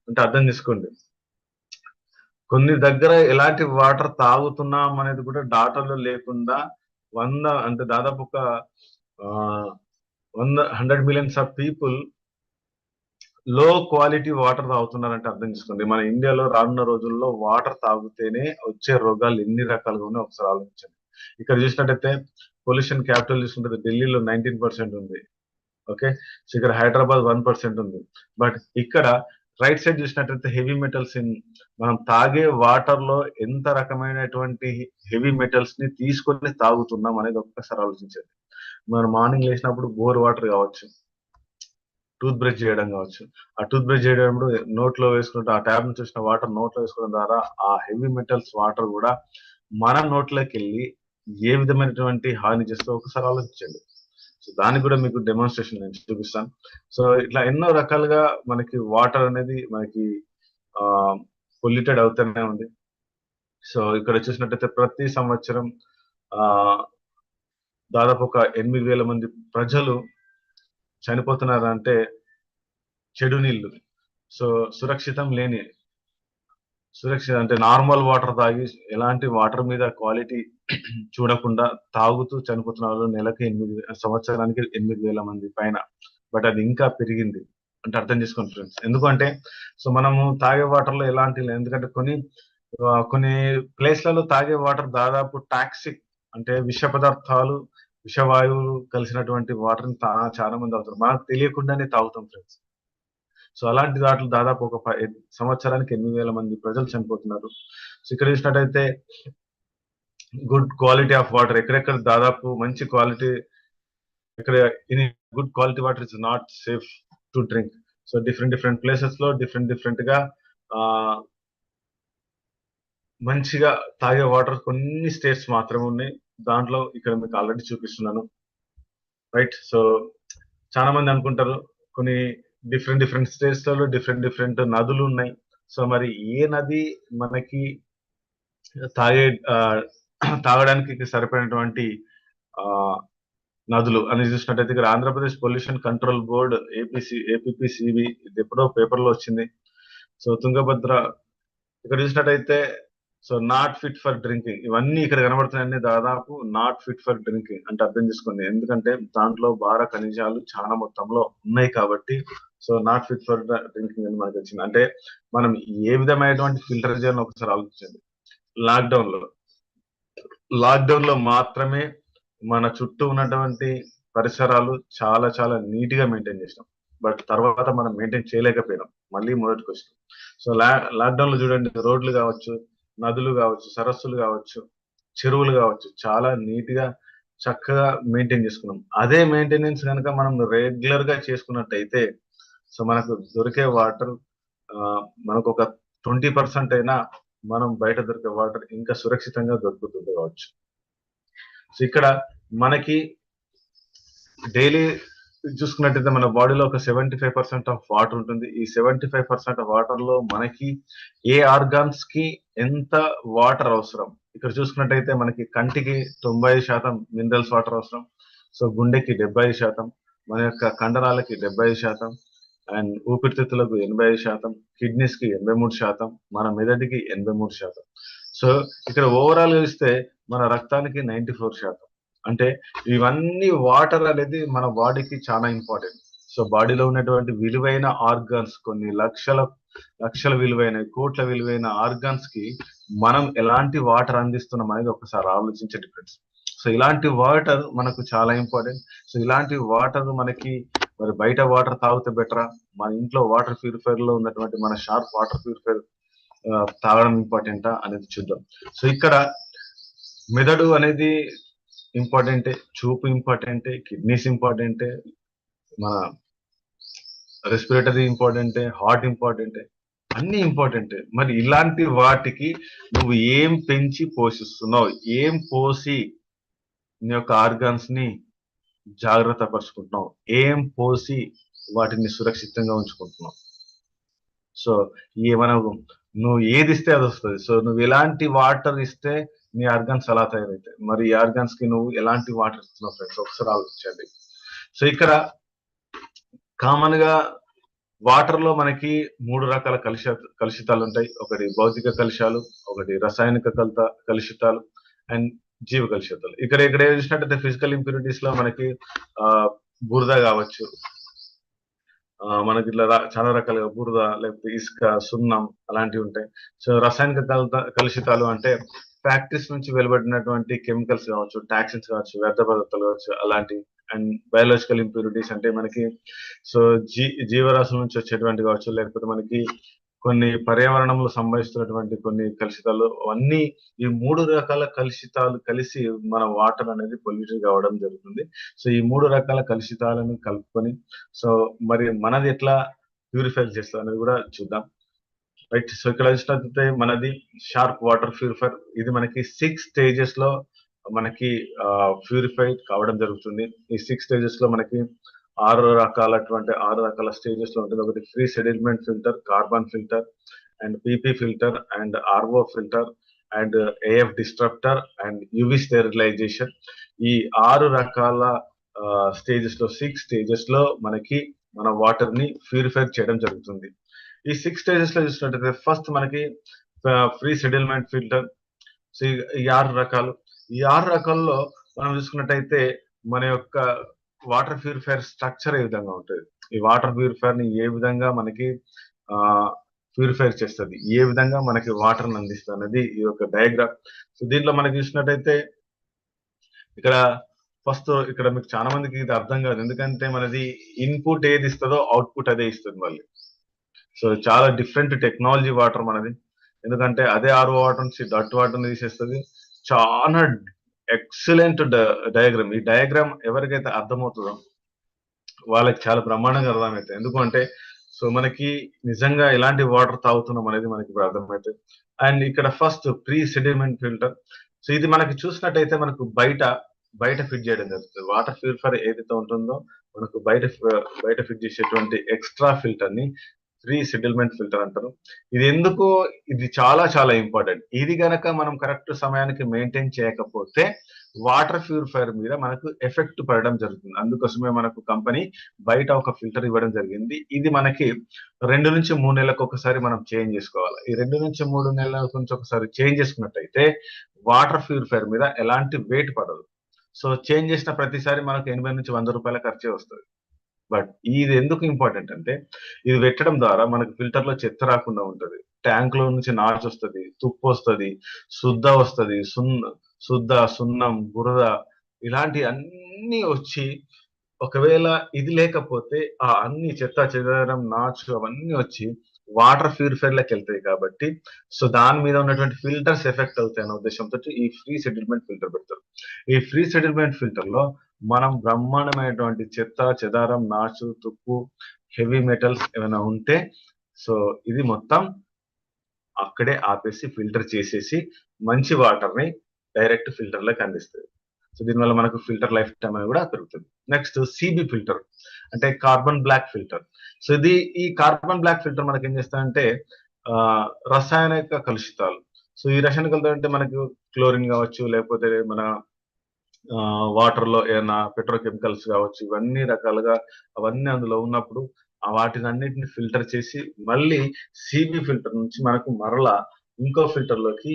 అంటే అర్థం చేసుకోండి. కొన్ని దగ్గర ఎలాంటి వాటర్ తాగుతున్నాం అనేది కూడా డాటాలో లేకుండా 100 అంటే దాదాపు ఒక 100 మిలియన్స్ ఆఫ్ పీపుల్ లో క్వాలిటీ వాటర్ తాగుతున్నారంటే అర్థం చేసుకోండి. మన ఇండియాలో రానున్న రోజుల్లో వాటర్ తాగితేనే వచ్చే రోగాలు ఎన్ని రకాలుగా ఉన్నాయో ఒకసారి ఆలోచించండి. ఇక్కడ చూసినట్టయితే పొల్యూషన్ క్యాపిటల్ చూసుకుంటే ఢిల్లీలో 19% ఉంది. ఓకే, సో ఇక్కడ హైదరాబాద్ 1% ఉంది. బట్ ఇక్కడ రైట్ సైడ్ చూసినట్టయితే హెవీ మెటల్స్ మనం తాగే వాటర్ లో ఎంత రకమైనటువంటి హెవీ మెటల్స్ ని తీసుకొని తాగుతున్నాం అనేది ఒక్కసారి ఆలోచించండి. మనం మార్నింగ్ లేచినప్పుడు బోర్ వాటర్ కావచ్చు, టూత్ బ్రష్ చేయడం కావచ్చు, ఆ టూత్ బ్రష్ చేయడం నోట్లో వేసుకుంటే ఆ ట్యాబ్ నుంచి వచ్చిన వాటర్ నోట్లో వేసుకోవడం ద్వారా ఆ హెవీ మెటల్స్ వాటర్ కూడా మన నోట్లోకి వెళ్ళి ఏ విధమైనటువంటి హాని చేస్తే ఒకసారి ఆలోచించండి. సో దానికి కూడా మీకు డెమాన్స్ట్రేషన్ నేను చూపిస్తాను. సో ఇట్లా ఎన్నో రకాలుగా మనకి వాటర్ అనేది మనకి పొల్యూటెడ్ అవుతూనే ఉంది. సో ఇక్కడ చూసినట్టయితే ప్రతి సంవత్సరం దాదాపు ఒక 8,000 మంది ప్రజలు చనిపోతున్నారంటే చెడు నీళ్లు. సో సురక్షిత అంటే నార్మల్ వాటర్ తాగి ఎలాంటి వాటర్ మీద క్వాలిటీ చూడకుండా తాగుతూ చనిపోతున్న వాళ్ళు నెలకి సంవత్సరానికి 8,000 మంది పైన. బట్ అది ఇంకా పెరిగింది అంటే అర్థం చేసుకోండి ఫ్రెండ్స్. ఎందుకంటే సో మనము తాగే వాటర్ లో ఎలాంటి ఎందుకంటే కొన్ని ప్లేస్లలో తాగే వాటర్ దాదాపు టాక్సిక్ అంటే విష పదార్థాలు, విషవాయువులు కలిసినటువంటి వాటర్ ని చాలా మంది తాగుతారు. మనకు తెలియకుండానే తాగుతాం ఫ్రెండ్స్. సో అలాంటి వాటిలో దాదాపు ఒక సంవత్సరానికి 8,000 మంది ప్రజలు చనిపోతున్నారు. సో ఇక్కడ చూసినట్టయితే గుడ్ క్వాలిటీ ఆఫ్ వాటర్ ఎక్కడెక్కడ దాదాపు మంచి క్వాలిటీ ఇక్కడ good quality water is not safe to drink. So different places లో డిఫరెంట్ గా మంచిగా తాగే వాటర్ కొన్ని స్టేట్స్ మాత్రమే ఉన్నాయి. దాంట్లో ఇక్కడ మీకు ఆల్రెడీ చూపిస్తున్నాను. రైట్, సో చాలా మంది అనుకుంటారు కొన్ని డిఫరెంట్ స్టేట్స్ లలో డిఫరెంట్ నదులు ఉన్నాయి. సో మరి ఏ నది మనకి తాగడానికి సరిపోయినటువంటి నదులు అని చూసినట్టయితే ఇక్కడ Andhra Pradesh pollution control board APPCB ఇది ఎప్పుడో పేపర్ లో వచ్చింది. సో తుంగభద్ర ఇక్కడ చూసినట్టయితే so not fit for drinking. ఇవన్నీ ఇక్కడ కనబడుతున్నాయన్నీ దాదాపు నాట్ ఫిట్ ఫర్ డ్రింకింగ్ అంటే అర్థం చేసుకోండి. ఎందుకంటే దాంట్లో భార ఖనిజాలు చాలా మొత్తంలో ఉన్నాయి కాబట్టి so not fit for drinking అని మనకు వచ్చింది. అంటే మనం ఏ విధమైనటువంటి ఫిల్టర్ చేయాలని ఒకసారి ఆలోచించండి. లాక్డౌన్ లో మాత్రమే మన చుట్టూ ఉన్నటువంటి పరిసరాలు చాలా నీట్ గా మెయింటైన్ చేసినాం. బట్ తర్వాత మనం మెయింటైన్ చేయలేకపోయినాం. మళ్ళీ మొదటికి వచ్చినాం. సో లాక్డౌన్ లో చూడండి, రోడ్లు కావచ్చు, నదులు కావచ్చు, సరస్సులు కావచ్చు, చెరువులు కావచ్చు, చాలా నీట్ గా చక్కగా మెయింటైన్ చేసుకున్నాం. అదే మెయింటెనెన్స్ కనుక మనం రెగ్యులర్ గా చేసుకున్నట్టయితే సో మనకు దొరికే వాటర్ మనకు ఒక 20% అయినా మనం బయట దొరికే వాటర్ ఇంకా సురక్షితంగా దొరుకుతుంది కావచ్చు. సో ఇక్కడ మనకి డైలీ చూసుకున్నట్టయితే మన బాడీలో ఒక 75% ఆఫ్ వాటర్ ఉంటుంది. ఈ 75% ఆఫ్ వాటర్ లో మనకి ఏ ఆర్గాన్స్ కి ఎంత వాటర్ అవసరం ఇక్కడ చూసుకున్నట్టయితే మనకి కంటికి 90% మినరల్స్ వాటర్ అవసరం. సో గుండెకి 75%, మన యొక్క కండరాలకి 75%, అండ్ ఊపిరితిత్తులకు 85%, కిడ్నీస్ కి 83%, మన మెదడుకి 83%. సో ఇక్కడ ఓవరాల్ గా ఇస్తే మన రక్తానికి 94%. అంటే ఇవన్నీ వాటర్ అనేది మన బాడీకి చాలా ఇంపార్టెంట్. సో బాడీలో ఉన్నటువంటి విలువైన ఆర్గాన్స్, కొన్ని లక్షల విలువైన, కోట్ల విలువైన ఆర్గాన్స్ కి మనం ఎలాంటి వాటర్ అందిస్తున్నాం అనేది ఒకసారి ఆలోచించండి ఫ్రెండ్స్. సో ఇలాంటి వాటర్ మనకు చాలా ఇంపార్టెంట్. సో ఇలాంటి వాటర్ మనకి మరి బయట వాటర్ తాగితే బెటరా, మన ఇంట్లో వాటర్ ప్యూరిఫైర్ లో ఉన్నటువంటి మన షార్ప్ వాటర్ ప్యూరిఫైర్ తాగడం ఇంపార్టెంటా అనేది చూద్దాం. సో ఇక్కడ మెదడు అనేది ఇంపార్టెంటే, చూపు ఇంపార్టెంటే, కిడ్నీస్ ఇంపార్టెంటే, మన రెస్పిరేటరీ ఇంపార్టెంటే, హార్ట్ ఇంపార్టెంటే, అన్ని ఇంపార్టెంటే. మరి ఇలాంటి వాటికి నువ్వు ఏం పెంచి పోషిస్తున్నావు, ఏం పోసి నీ యొక్క ఆర్గాన్స్ ని జాగ్రత్త పరుచుకుంటున్నావు, ఏం పోసి వాటిని సురక్షితంగా ఉంచుకుంటున్నావు. సో మనకు నువ్వు ఏది ఇస్తే అది వస్తుంది. సో నువ్వు ఎలాంటి వాటర్ ఇస్తే నీ ఆర్గాన్స్ అలా తయారవుతాయి. మరి ఈ ఆర్గాన్స్ కి నువ్వు ఎలాంటి వాటర్ ఇస్తున్నావు ఫ్రెండ్స్, ఒకసారి ఆలోచించండి. సో ఇక్కడ కామన్ గా వాటర్ లో మనకి 3 రకాల కలుషితాలు ఉంటాయి. ఒకటి భౌతిక కలుషాలు, ఒకటి రసాయనిక కలుషితాలు, అండ్ జీవ కలుషితాలు. ఇక్కడ ఏం చూసినట్టయితే ఫిజికల్ ఇంప్యూరిటీస్ లో మనకి బురద కావచ్చు, మనకి ఇట్లా చాలా రకాలుగా బురద, లేకపోతే ఇసుక, సున్నం అలాంటివి ఉంటాయి. సో రసాయనిక కలుషితాలు అంటే ఫ్యాక్టరీస్ నుంచి వెలువడినటువంటి కెమికల్స్ కావచ్చు, టాక్సిన్స్ కావచ్చు, వ్యర్థ పదార్థాలు కావచ్చు అలాంటివి. అండ్ బయాలజికల్ ఇంప్యూరిటీస్ అంటే మనకి సో జీవరాశుల నుంచి వచ్చేటువంటి కావచ్చు, లేకపోతే మనకి కొన్ని పర్యావరణంలో సంభవిస్తున్నటువంటి కొన్ని కలుషితాలు, అవన్నీ ఈ 3 రకాల కలుషితాలు కలిసి మన వాటర్ అనేది పొల్యూషన్ కావడం జరుగుతుంది. సో ఈ 3 రకాల కలుషితాలను కలుపుకొని సో మరి మనది ఎట్లా ప్యూరిఫై చేస్తుంది అనేది కూడా చూద్దాం. రైట్. సో ఇక్కడ చూసినట్లయితే మనది షార్ప్ వాటర్ ప్యూరిఫైర్. ఇది మనకి 6 స్టేజెస్ లో మనకి ప్యూరిఫై కావడం జరుగుతుంది. ఈ 6 స్టేజెస్ లో మనకి 6 రకాల స్టేజెస్ లో ఉంటుంది. ఒకటి free settlement filter, carbon filter, and PP filter, and RO filter, and AF disruptor, and UV sterilisation. ఈ 6 రకాల స్టేజెస్ లో 6 స్టేజెస్ లో మనకి మన వాటర్ ని ప్యూరిఫై చేయడం జరుగుతుంది. ఈ 6 స్టేజెస్ లో చూసినట్టయితే ఫస్ట్ మనకి ఫ్రీ సెటిల్మెంట్ ఫిల్టర్. సో ఈ 6 రకాలు, ఈ 6 రకాల్లో మనం చూసుకున్నట్టయితే మన యొక్క వాటర్ ప్యూరిఫైర్ స్ట్రక్చర్ ఏ విధంగా ఉంటుంది, ఈ వాటర్ ప్యూరిఫైర్ ని ఏ విధంగా మనకి ప్యూరిఫైర్ చేస్తుంది, ఏ విధంగా మనకి వాటర్ అందిస్తుంది అనేది ఈ యొక్క డయాగ్రామ్. సో దీంట్లో మనకి చూసినట్టయితే ఇక్కడ ఫస్ట్ ఇక్కడ మీకు చాలా మందికి ఇది అర్థం కాదు, ఎందుకంటే మనది ఇన్పుట్ ఏది ఇస్తుందో అవుట్పుట్ అదే ఇస్తుంది మళ్ళీ. సో చాలా డిఫరెంట్ టెక్నాలజీ వాటర్ మనది, ఎందుకంటే అదే ఆర్ఓ వాటర్ నుంచి డట్ వాటర్ తీసేస్తుంది. చాలా ఎక్సలెంట్ డయాగ్రామ్. ఈ డయాగ్రామ్ ఎవరికైతే అర్థమవుతుందో వాళ్ళకి చాలా బ్రహ్మాండంగా అర్థమవుతుంది. ఎందుకంటే సో మనకి నిజంగా ఎలాంటి వాటర్ తాగుతున్నాం అనేది మనకి ఇప్పుడు అర్థమవుతుంది. అండ్ ఇక్కడ first pre sediment filter. So ఇది మనకి చూసినట్టయితే మనకు బయట ఫిట్ చేయడం జరుగుతుంది. వాటర్ ప్యూరిఫైర్ ఏదైతే ఉంటుందో మనకు బయట ఫిట్ చేసేటువంటి ఎక్స్ట్రా ఫిల్టర్ ని ఫ్రీ సెటిల్మెంట్ ఫిల్టర్ అంటారు. ఇది చాలా చాలా ఇంపార్టెంట్. ఇది గనక మనం కరెక్ట్ సమయానికి మెయింటైన్ చేయకపోతే వాటర్ ప్యూరిఫైర్ మీద మనకు ఎఫెక్ట్ పడడం జరుగుతుంది. అందుకోసమే మనకు కంపెనీ బయట ఒక ఫిల్టర్ ఇవ్వడం జరిగింది. ఇది మనకి 2 నుంచి 3 నెలలకు ఒకసారి మనం చేంజ్ చేసుకోవాలి. ఈ 2 నుంచి 3 నెలల నుంచి ఒకసారి చేంజ్ చేసుకున్నట్టయితే వాటర్ ప్యూరిఫైర్ మీద ఎలాంటి వెయిట్ పడదు. సో చేంజ్ చేసిన ప్రతిసారి మనకు 80 నుంచి 100 రూపాయల ఖర్చే వస్తుంది. బట్ ఇది ఎందుకు ఇంపార్టెంట్ అంటే ఇది పెట్టడం ద్వారా మనకు ఫిల్టర్ లో చెత్త రాకుండా ఉంటది, ట్యాంక్ లో నుంచి నాచు వస్తుంది, తుప్పు వస్తుంది, శుద్ధ సున్నం, బురద ఇలాంటి అన్ని వచ్చి ఒకవేళ ఇది లేకపోతే ఆ అన్ని చెత్త చెదారం నాచు అవన్నీ వచ్చి వాటర్ ప్యూరిఫైర్ లకి వెళ్తాయి. కాబట్టి సో దాని మీద ఉన్నటువంటి ఫిల్టర్స్ ఎఫెక్ట్ అవుతాయి అనే ఉద్దేశంతో ఈ ఫ్రీ సెటిల్మెంట్ ఫిల్టర్ పెడతారు. ఈ ఫ్రీ సెటిల్మెంట్ ఫిల్టర్ లో మనం బ్రహ్మాండమైనటువంటి చెత్త చెదారం నాచు తుప్పు హెవీ మెటల్స్ ఏమైనా ఉంటే సో ఇది మొత్తం అక్కడే ఆపేసి ఫిల్టర్ చేసేసి మంచి వాటర్ ని డైరెక్ట్ ఫిల్టర్ లోకి అందిస్తుంది. సో దీనివల్ల మనకు ఫిల్టర్ లైఫ్ టైం అనేది కూడా పెరుగుతుంది. నెక్స్ట్ సిబి ఫిల్టర్ అంటే కార్బన్ బ్లాక్ ఫిల్టర్. సో ఈ కార్బన్ బ్లాక్ ఫిల్టర్ మనకి ఏం చేస్తారంటే రసాయనిక కలుషితాలు. సో ఈ రసాయనిక కలుషితాలు అంటే మనకు క్లోరిన్ కావచ్చు, లేకపోతే మన వాటర్ లో ఏమైనా పెట్రోకెమికల్స్ కావచ్చు, ఇవన్నీ రకాలుగా అవన్నీ అందులో ఉన్నప్పుడు వాటిని అన్నిటిని ఫిల్టర్ చేసి మళ్ళీ సిబి ఫిల్టర్ నుంచి మనకు మరలా ఇంకో ఫిల్టర్ లోకి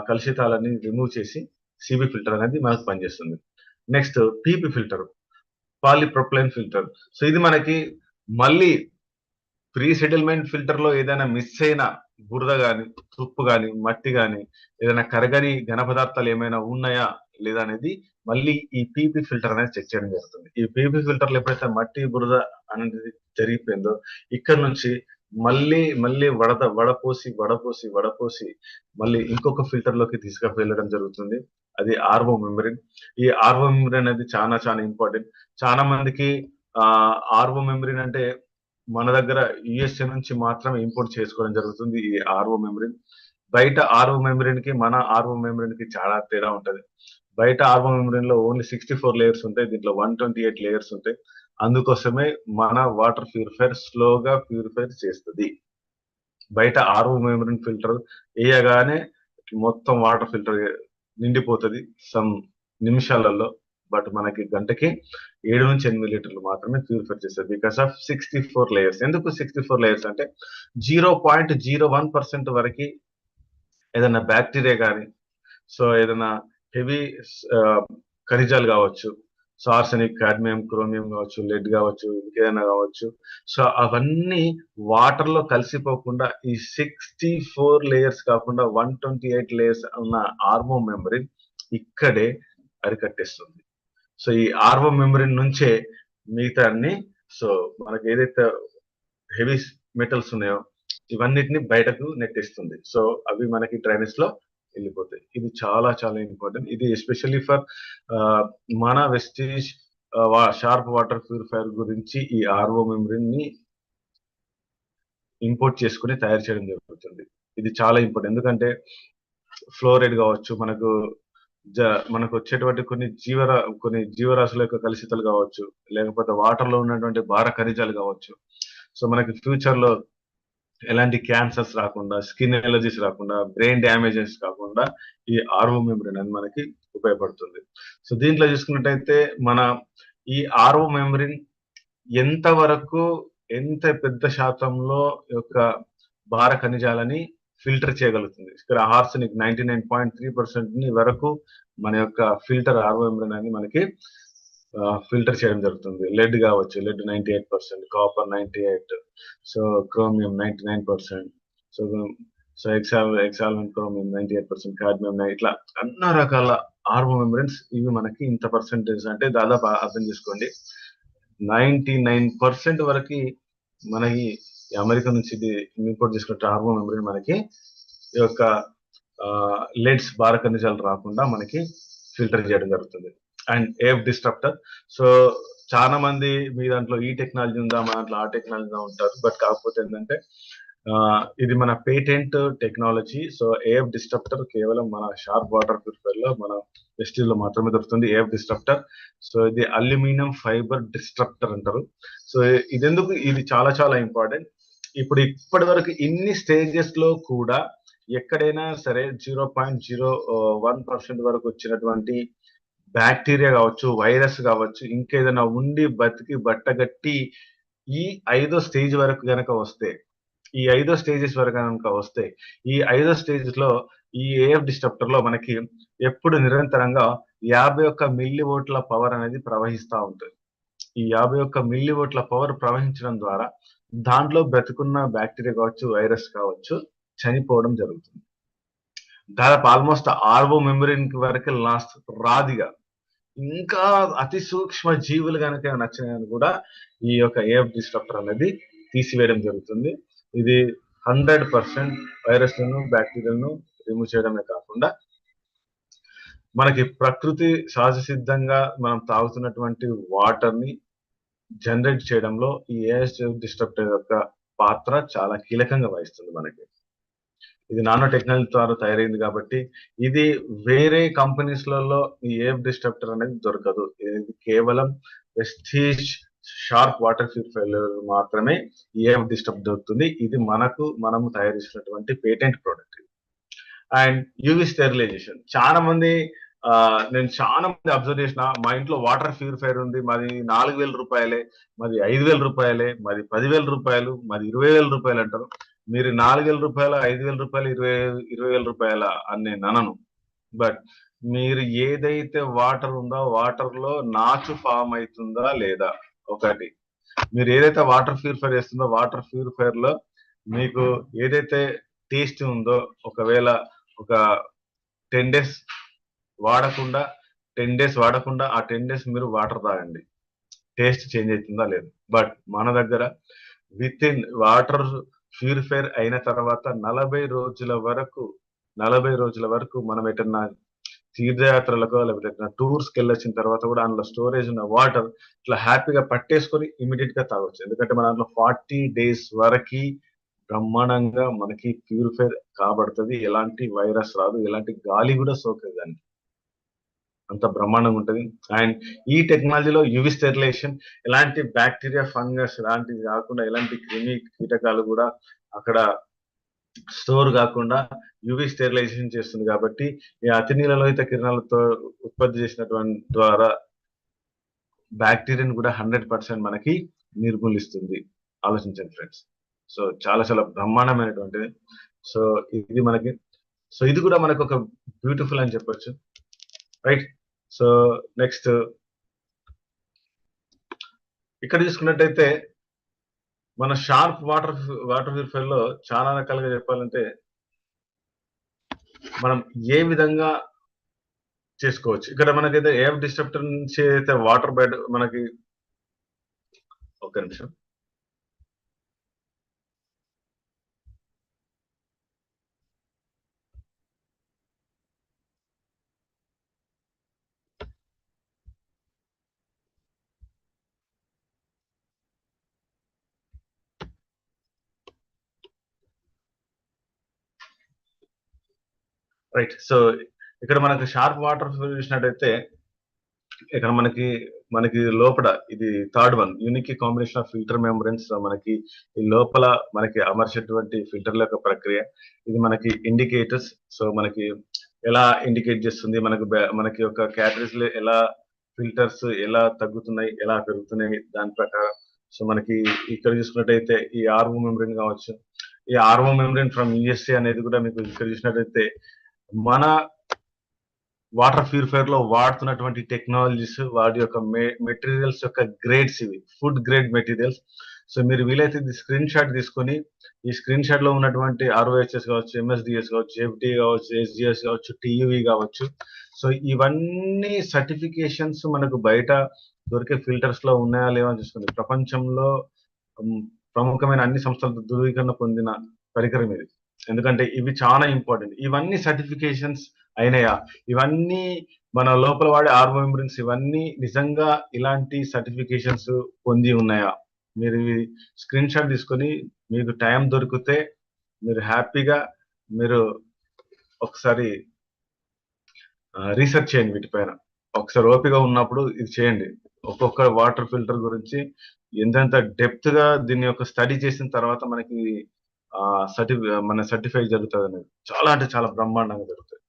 కలుషితాలని రిమూవ్ చేసి సిబి ఫిల్టర్ అనేది మనకు పనిచేస్తుంది. Next PP filter, polypropylene filter. So ఇది మనకి మళ్ళీ ప్రీ సెటిల్మెంట్ ఫిల్టర్ లో ఏదైనా మిస్ అయిన బురద గాని, తుప్పు గాని, మట్టి గాని, ఏదైనా కరగని ఘన పదార్థాలు ఏమైనా ఉన్నాయా లేదా అనేది మళ్ళీ ఈ పీపీ ఫిల్టర్ అనేది చెక్ చేయడం జరుగుతుంది. ఈ పీపీ ఫిల్టర్లు ఎప్పుడైతే మట్టి బురద అనేది జరిగిపోయిందో ఇక్కడ నుంచి మళ్ళీ మళ్ళీ వడపోసి మళ్ళీ ఇంకొక ఫిల్టర్ లోకి తీసుకువెళ్ళడం జరుగుతుంది. అది ఆర్వో మెంబ్రేన్. ఈ ఆర్వో మెంబ్రేన్ అనేది చాలా చాలా ఇంపార్టెంట్. చాలా మందికి ఆర్వో మెంబ్రేన్ అంటే మన దగ్గర యుఎస్ఏ నుంచి మాత్రమే ఇంపోర్ట్ చేసుకోవడం జరుగుతుంది ఈ ఆర్వో మెంబ్రేన్. బయట ఆర్వో మెంబ్రేన్ కి మన ఆర్వో మెంబ్రేన్ కి చాలా తేడా ఉంటది. బయట ఆర్వో మెంబ్రేన్ లో ఓన్లీ 64 లేయర్స్ ఉంటాయి, దీంట్లో 128 లేయర్స్ ఉంటాయి. అందుకోసమే మన వాటర్ ప్యూరిఫైర్ స్లోగా ప్యూరిఫైర్ చేస్తుంది. బయట ఆర్వో మెంబ్రేన్ ఫిల్టర్ వేయగానే మొత్తం వాటర్ ఫిల్టర్ నిండిపోతుంది సమ్ నిమిషాలలో. బట్ మనకి గంటకి 7 నుంచి 8 లీటర్లు మాత్రమే ప్యూరిఫై చేస్తుంది బికాస్ ఆఫ్ 64 లేయర్స్. ఎందుకు 64 లేయర్స్ అంటే 0.01% వరకు ఏదైనా బ్యాక్టీరియా కానీ, సో ఏదైనా హెవీ ఖనిజాలు కావచ్చు, సో ఆర్సెనిక్, కాడ్మియం, క్రోమియం కావచ్చు, లెడ్ కావచ్చు, ఇంకేదైనా కావచ్చు, సో అవన్నీ వాటర్ లో కలిసిపోకుండా ఈ 64 లేయర్స్ కాకుండా 128 లేయర్స్ ఉన్న ఆర్వో మెంబ్రేన్ ఇక్కడే అరికట్టేస్తుంది. సో ఈ ఆర్వో మెంబ్రేన్ నుంచే మిగతా అన్ని, సో మనకి ఏదైతే హెవీ మెటల్స్ ఉన్నాయో ఇవన్నిటిని బయటకు నెట్టేస్తుంది. సో అవి మనకి డ్రైనేజ్ లో వెళ్ళిపోతాయి. ఇది చాలా చాలా ఇంపార్టెంట్. ఇది ఎస్పెషల్లీ ఫర్ మన వెస్టీజ్ షార్ప్ వాటర్ ప్యూరిఫైర్ గురించి ఈ ఆర్వో మెంబ్రేన్ ని ఇంపోర్ట్ చేసుకుని తయారు చేయడం జరుగుతుంది. ఇది చాలా ఇంపార్టెంట్. ఎందుకంటే ఫ్లోరైడ్ కావచ్చు, మనకు వచ్చేటువంటి కొన్ని జీవరాశుల యొక్క కలుషితాలు కావచ్చు, లేకపోతే వాటర్ లో ఉన్నటువంటి భార ఖనిజాలు కావచ్చు, సో మనకి ఫ్యూచర్ లో ఎలాంటి క్యాన్సర్స్ రాకుండా, స్కిన్ ఎలర్జీస్ రాకుండా, బ్రెయిన్ డ్యామేజెస్ కాకుండా ఈ ఆర్వో మెంబ్రేన్ అనేది మనకి ఉపయోగపడుతుంది. సో దీంట్లో చూసుకున్నట్టయితే మన ఈ ఆర్వో మెంబ్రేన్ ఎంత పెద్ద శాతంలో యొక్క భార ఖనిజాలని ఫిల్టర్ చేయగలుగుతుంది. ఇక్కడ ఆర్సెనిక్ 99.3% వరకు మన యొక్క ఫిల్టర్ ఆర్వో మెంబ్రేన్ అని మనకి ఫిల్టర్ చేయడం జరుగుతుంది. లెడ్ కావచ్చు, lead 98%, copper 98%, so chromium 99%, so hexavalent chromium 98%, cadmium ఇట్లా అన్ని రకాల ఆర్వో మెంబ్రేన్స్ ఇవి మనకి ఇంత పర్సెంటేజ్ అంటే దాదాపు అర్థం చేసుకోండి 99% వరకు మనకి అమెరికా నుంచి ఇది ఇంపోర్ట్ చేసుకుంటే ఆర్వో మెంబ్రేన్ మనకి ఈ యొక్క లెడ్స్ భార ఖనిజాలు రాకుండా మనకి ఫిల్టర్ చేయడం జరుగుతుంది. And AF disruptor. సో చాలా మంది మీ దాంట్లో ఈ టెక్నాలజీ ఉందా, మా దాంట్లో ఆ టెక్నాలజీ ఉంటారు. బట్ కాకపోతే ఏంటంటే ఇది మన patent technology. So AF disruptor కేవలం మన షార్ప్ వాటర్ ప్యూరిఫైర్ లో మన వెస్టీజ్ లో మాత్రమే దొరుకుతుంది ఏఎఫ్ డిస్ట్రప్టర్. సో ఇది అల్యూమినియం ఫైబర్ డిస్ట్రప్టర్ అంటారు. సో ఇది చాలా చాలా ఇంపార్టెంట్. ఇప్పటి వరకు ఇన్ని స్టేజెస్ లో కూడా ఎక్కడైనా సరే 0.01% వరకు వచ్చినటువంటి బ్యాక్టీరియా కావచ్చు, వైరస్ కావచ్చు, ఇంకేదైనా ఉండి బతికి బట్టగట్టి ఈ 5వ స్టేజ్ వరకు గనక వస్తే, ఈ 5వ స్టేజెస్ వరకు కనుక వస్తే, ఈ 5వ స్టేజ్ లో ఈ ఏఎఫ్ డిస్ట్రప్టర్ లో మనకి ఎప్పుడు నిరంతరంగా 51 మిల్లీవోల్ట్ల పవర్ అనేది ప్రవహిస్తూ ఉంటుంది. ఈ 51 మిల్లీవోల్ట్ల పవర్ ప్రవహించడం ద్వారా దాంట్లో బ్రతుకున్న బ్యాక్టీరియా కావచ్చు, వైరస్ కావచ్చు చనిపోవడం జరుగుతుంది. దాదాపు ఆల్మోస్ట్ ఆర్వో మెంబ్రేన్ వరకు లాస్ట్ రాదిగా ఇంకా అతి సూక్ష్మ జీవులు కనుక నచ్చినాయని కూడా ఈ యొక్క ఏఎఫ్ డిస్ట్రప్టర్ అనేది తీసివేయడం జరుగుతుంది. ఇది 100% వైరస్లను, బ్యాక్టీరియాలను రిమూవ్ చేయడమే కాకుండా మనకి ప్రకృతి సహజ సిద్ధంగా మనం తాగుతున్నటువంటి వాటర్ ని జనరేట్ చేయడంలో ఈ ఏఎఫ్ డిస్ట్రప్టర్ యొక్క పాత్ర చాలా కీలకంగా వహిస్తుంది. మనకి ఇది నానో టెక్నాలజీ ద్వారా తయారైంది కాబట్టి ఇది వేరే కంపెనీస్లలో ఈ ఏఎఫ్ డిస్ట్రప్టర్ అనేది దొరకదు. ఇది కేవలం వెస్టీజ్ షార్ప్ వాటర్ ప్యూరిఫైర్ మాత్రమే ఏఎఫ్ డిస్ట్రప్టర్ దొరుకుతుంది. ఇది మనము తయారు చేసినటువంటి patent product. And UV sterilisation. నేను చాలా మంది అబ్జర్వ్ చేసిన, మా ఇంట్లో వాటర్ ప్యూరిఫైర్ ఉంది, మాది 4,000 రూపాయలే, మాది 5,000 రూపాయలే, మాది 10,000 రూపాయలు, మాది 20,000 రూపాయలు అంటారు. మీరు 4,000 రూపాయలు, 5,000 రూపాయలు, 20,000 రూపాయల అని నేను అనను. బట్ మీరు ఏదైతే వాటర్ ఉందో వాటర్ లో నాచు ఫామ్ అవుతుందా లేదా, ఒకటి. మీరు ఏదైతే వాటర్ ప్యూరిఫైర్ చేస్తుందో వాటర్ ప్యూరిఫైర్ లో మీకు ఏదైతే టేస్ట్ ఉందో, ఒకవేళ ఒక 10 డేస్ వాడకుండా ఆ 10 డేస్ మీరు వాటర్ తాగండి, టేస్ట్ చేంజ్ అవుతుందా లేదు. బట్ మన దగ్గర విత్ ఇన్ వాటర్ ప్యూరిఫైర్ అయిన తర్వాత 40 రోజుల వరకు మనం ఎటన్నా తీర్థయాత్రలకో లేకపోతే టూర్స్కి వెళ్ళొచ్చిన తర్వాత కూడా అందులో స్టోరేజ్ ఉన్న వాటర్ ఇట్లా హ్యాపీగా పట్టేసుకొని ఇమీడియట్ గా తాగొచ్చు. ఎందుకంటే మన దాంట్లో 40 days వరకు బ్రహ్మాండంగా మనకి ప్యూరిఫైర్ కాబడుతుంది. ఎలాంటి వైరస్ రాదు, ఎలాంటి గాలి కూడా సోకదు దాన్ని. అంత బ్రహ్మాండంగా ఉంటది. అండ్ ఈ టెక్నాలజీలో యువి స్టెరిలైజేషన్, ఎలాంటి బ్యాక్టీరియా, ఫంగస్ లాంటివి కాకుండా ఎలాంటి క్రిమి కీటకాలు కూడా అక్కడ స్టోర్ కాకుండా యువి స్టెరిలైజేషన్ చేస్తుంది. కాబట్టి ఈ అతి నీలలోహిత కిరణాలతో ఉత్పత్తి చేసినటువంటి ద్వారా బ్యాక్టీరియాని కూడా 100% మనకి నిర్మూలిస్తుంది. ఆలోచించండి ఫ్రెండ్స్. సో చాలా చాలా బ్రహ్మాండమైనటువంటిది. సో ఇది మనకి, సో ఇది కూడా మనకు ఒక బ్యూటిఫుల్ అని చెప్పొచ్చు, రైట్. సో నెక్స్ట్ ఇక్కడ చూసుకున్నట్టయితే మన షార్ప్ వాటర్ ప్యూరిఫైర్ లో చాలా రకాలుగా చెప్పాలంటే మనం ఏ విధంగా చేసుకోవచ్చు. ఇక్కడ మనకైతే ఏం డిస్ట్రప్టర్ నుంచి అయితే వాటర్ బెడ్ మనకి, ఒక్క నిమిషం, రైట్. సో ఇక్కడ మనకి షార్ప్ వాటర్ చూసినట్టయితే ఇక్కడ మనకి లోపల ఇది third one, unique combination of filter membranes. మనకి ఈ లోపల మనకి అమర్చేటువంటి ఫిల్టర్ల యొక్క ప్రక్రియ. ఇది మనకి ఇండికేటర్స్. సో మనకి ఎలా ఇండికేట్ చేస్తుంది, మనకి యొక్క క్యాటరీస్ లో ఎలా ఫిల్టర్స్ ఎలా తగ్గుతున్నాయి, ఎలా పెరుగుతున్నాయి దాని ప్రకారం. సో మనకి ఇక్కడ చూసుకున్నట్టయితే ఈ ఆర్ఓ మెంబ్రెన్ కావచ్చు, ఈ ఆర్ఓ మెంబ్రెన్ ఫ్రమ్ యుఎస్ఏ అనేది కూడా మీకు ఇక్కడ చూసినట్టయితే మన వాటర్ ప్యూరిఫైర్ లో వాడుతున్నటువంటి టెక్నాలజీస్, వాటి యొక్క మెటీరియల్స్ యొక్క గ్రేడ్స్, ఇవి ఫుడ్ గ్రేడ్ మెటీరియల్స్. సో మీరు వీలైతే ఇది స్క్రీన్ షాట్ తీసుకొని, ఈ స్క్రీన్ షాట్ లో ఉన్నటువంటి ఆర్ఓహెచ్ఎస్ కావచ్చు, ఎంఎస్డిఎస్ కావచ్చు, ఎఫ్టీ కావచ్చు, ఎస్జిఎస్ కావచ్చు, టీయూవి కావచ్చు. సో ఇవన్నీ సర్టిఫికేషన్స్ మనకు బయట దొరికే ఫిల్టర్స్ లో ఉన్నాయా లేవా చూసుకోండి. ప్రపంచంలో ప్రముఖమైన అన్ని సంస్థలతో ధృవీకరణ పొందిన పరికరం ఇది. ఎందుకంటే ఇవి చాలా ఇంపార్టెంట్. ఇవన్నీ సర్టిఫికేషన్స్ అయినాయా, ఇవన్నీ మన లోపల వాడే ఆర్ఓ మెంబ్రెన్స్ ఇవన్నీ నిజంగా ఇలాంటి సర్టిఫికేషన్స్ పొంది ఉన్నాయా? మీరు స్క్రీన్ షాట్ తీసుకొని మీకు టైం దొరికితే మీరు హ్యాపీగా మీరు ఒకసారి రీసెర్చ్ చేయండి వీటిపైన. ఒకసారి ఓపిక ఉన్నప్పుడు ఇది చేయండి. ఒక్కొక్క వాటర్ ఫిల్టర్ గురించి ఎంతెంత డెప్త్ గా దీని యొక్క స్టడీ చేసిన తర్వాత మనకి మన సర్టిఫై జరుగుతుంది అనేది చాలా అంటే చాలా బ్రహ్మాండంగా జరుగుతుంది.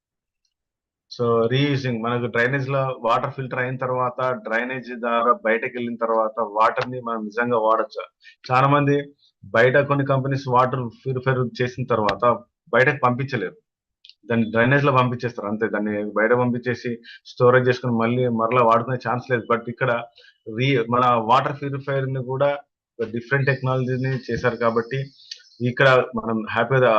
సో రీయూజింగ్, మనకు డ్రైనేజ్ లో వాటర్ ఫిల్టర్ అయిన తర్వాత డ్రైనేజ్ ద్వారా బయటకు వెళ్ళిన తర్వాత వాటర్ ని మనం నిజంగా వాడచ్చు. చాలా మంది బయట కొన్ని కంపెనీస్ వాటర్ ప్యూరిఫైర్ చేసిన తర్వాత బయటకు పంపించలేరు, దాన్ని డ్రైనేజ్ లో పంపించేస్తారు అంతే. దాన్ని బయట పంపించేసి స్టోరేజ్ చేసుకుని మరలా వాడుకునే ఛాన్స్ లేదు. బట్ ఇక్కడ మన వాటర్ ప్యూరిఫైర్ ని కూడా డిఫరెంట్ టెక్నాలజీని చేశారు కాబట్టి ఇక్కడ మనం హ్యాపీగా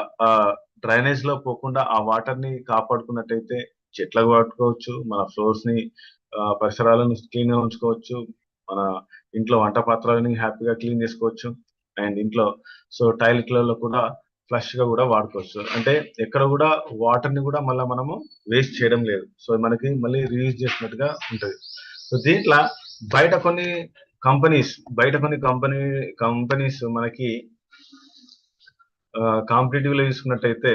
డ్రైనేజ్ లో పోకుండా ఆ వాటర్ ని కాపాడుకున్నట్టయితే చెట్లకు వాడుకోవచ్చు, మన ఫ్లోర్స్ ని పరిసరాలను క్లీన్ గా ఉంచుకోవచ్చు, మన ఇంట్లో వంట పాత్రలని హ్యాపీగా క్లీన్ చేసుకోవచ్చు, అండ్ ఇంట్లో సో టాయిలెట్లలో కూడా ఫ్లష్ గా కూడా వాడుకోవచ్చు. అంటే ఎక్కడ కూడా వాటర్ ని కూడా మళ్ళీ మనము వేస్ట్ చేయడం లేదు. సో మనకి మళ్ళీ రీయూజ్ చేసినట్టుగా ఉంటది. సో దీంట్లో బయట కొన్ని కంపెనీస్ మనకి కాంపిటేటివ్ లో తీసుకున్నట్టయితే,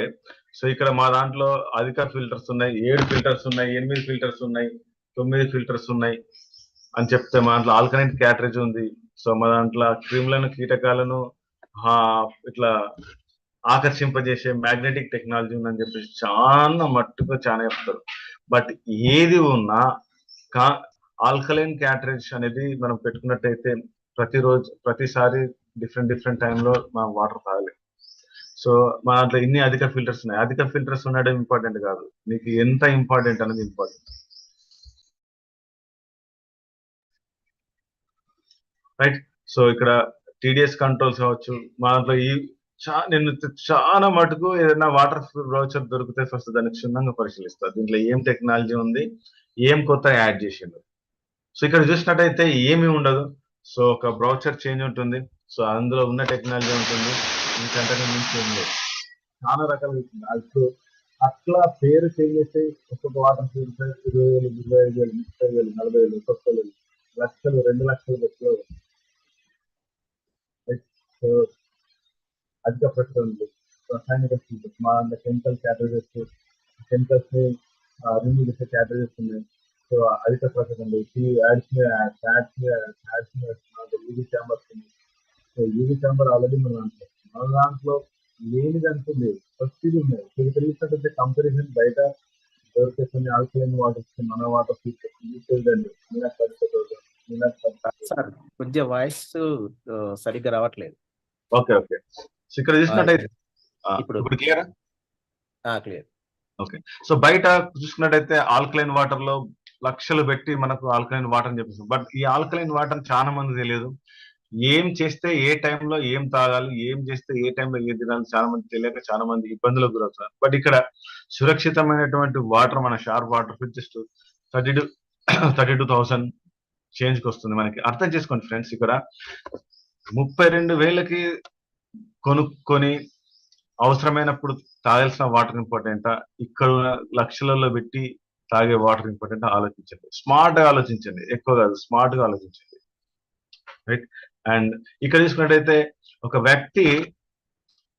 సో ఇక్కడ మా దాంట్లో అధిక ఫిల్టర్స్ ఉన్నాయి, 7 ఫిల్టర్స్ ఉన్నాయి, 8 ఫిల్టర్స్ ఉన్నాయి, 9 ఫిల్టర్స్ ఉన్నాయి అని చెప్తే మా దాంట్లో ఆల్కలైన్ క్యాటరేజ్ ఉంది. సో మా దాంట్లో క్రిములను, కీటకాలను ఇట్లా ఆకర్షింపజేసే మ్యాగ్నెటిక్ టెక్నాలజీ ఉందని చెప్పేసి చాలా చెప్తారు. బట్ ఏది ఉన్నా ఆల్కలైన్ క్యాటరేజ్ అనేది మనం పెట్టుకున్నట్టయితే ప్రతిసారి డిఫరెంట్ టైంలో మనం వాటర్ తాగాలి. సో మా దాంట్లో ఇన్ని అధిక ఫిల్టర్స్ ఉన్నాయి. అధిక ఫిల్టర్స్ ఉండడం ఇంపార్టెంట్ కాదు, మీకు ఎంత ఇంపార్టెంట్ అనేది ఇంపార్టెంట్, రైట్. సో ఇక్కడ టీడీఎస్ కంట్రోల్స్ కావచ్చు, మా దాంట్లో నేను చాలా మటుకు ఏదైనా వాటర్ బ్రౌచర్ దొరికితే ఫస్ట్ దాన్ని క్షుణ్ణంగా పరిశీలిస్తారు. దీంట్లో ఏం టెక్నాలజీ ఉంది, ఏం కొత్త యాడ్ చేసిండు. సో ఇక్కడ చూసినట్టయితే ఏమీ ఉండదు. సో ఒక బ్రౌచర్ చేంజ్ ఉంటుంది, సో అందులో ఉన్న టెక్నాలజీ ఉంటుంది. ఇంకంతకు మించి ఏం లేదు. చాలా రకాలుగా ఇచ్చింది. ఇప్పుడు అట్లా పేరు చేంజ్ చేస్తే ఒక్కొక్క వాటర్ ప్యూరిఫైర్ 20,000, 25,000, 30,000, 40,000, 30,000, లక్షలు, 2,00,000 పెట్టులో సో అధిక ప్రచురణలు, రసాయనిక స్పీకర్స్, మా కెమికల్ క్యాటరేజెస్, కెమికల్స్ ని రిమూవ్ చేసే క్యాటరేజెస్ ఉన్నాయి. సో అధిక ప్రచురణలు, యాడ్స్ మీద యాడ్స్ మీద యాడ్స్ మీద యూవీ ఛాంబర్స్ ఉన్నాయి. సో యూవీ ఛాంబర్ ఆల్రెడీ మన దాంట్లో లేనిదంటూ లేదు, ప్రతిదీ ఉన్నాయి. సో ఇక్కడ చూసినట్టయితే కంపారిజన్ బయట దొరికే కొన్ని ఆల్కలైన్ వాటర్స్ మన వాటర్ యూసేజ్ అండి సార్ కొంచెం వాయిస్ సరిగ్గా రావట్లేదు. Okay okay. సో ఇక్కడ చూసినట్టయితే ఇప్పుడు క్లియర్ క్లియర్. ఓకే. సో బయట చూసుకున్నట్టయితే ఆల్కలైన్ వాటర్ లో లక్షలు పెట్టి మనకు ఆల్కలైన్ వాటర్ అని చెప్పేసి, బట్ ఈ ఆల్కలైన్ వాటర్ చాలా మంది తెలియదు. ఏం చేస్తే ఏ టైంలో ఏం తాగాలి, ఏం చేస్తే ఏ టైంలో ఏ తినాలి చాలా మంది తెలియక చాలా మంది ఇబ్బందులకు గురవుతున్నారు. బట్ ఇక్కడ సురక్షితమైనటువంటి వాటర్ మన షార్ప్ వాటర్ జస్ట్ 32,000 చేంజ్ కి వస్తుంది. మనకి అర్థం చేసుకోండి ఫ్రెండ్స్, ఇక్కడ 32,000కి కొనుక్కొని అవసరమైనప్పుడు తాగాల్సిన వాటర్ ఇంపార్టెంటా, ఇక్కడ లక్షలలో పెట్టి తాగే వాటర్ ఇంపార్టెంట్ ఆలోచించండి. స్మార్ట్ గా ఆలోచించండి, ఎక్కువ కాదు, స్మార్ట్ గా ఆలోచించండి. రైట్. అండ్ ఇక్కడ చూసుకున్నట్టయితే ఒక వ్యక్తి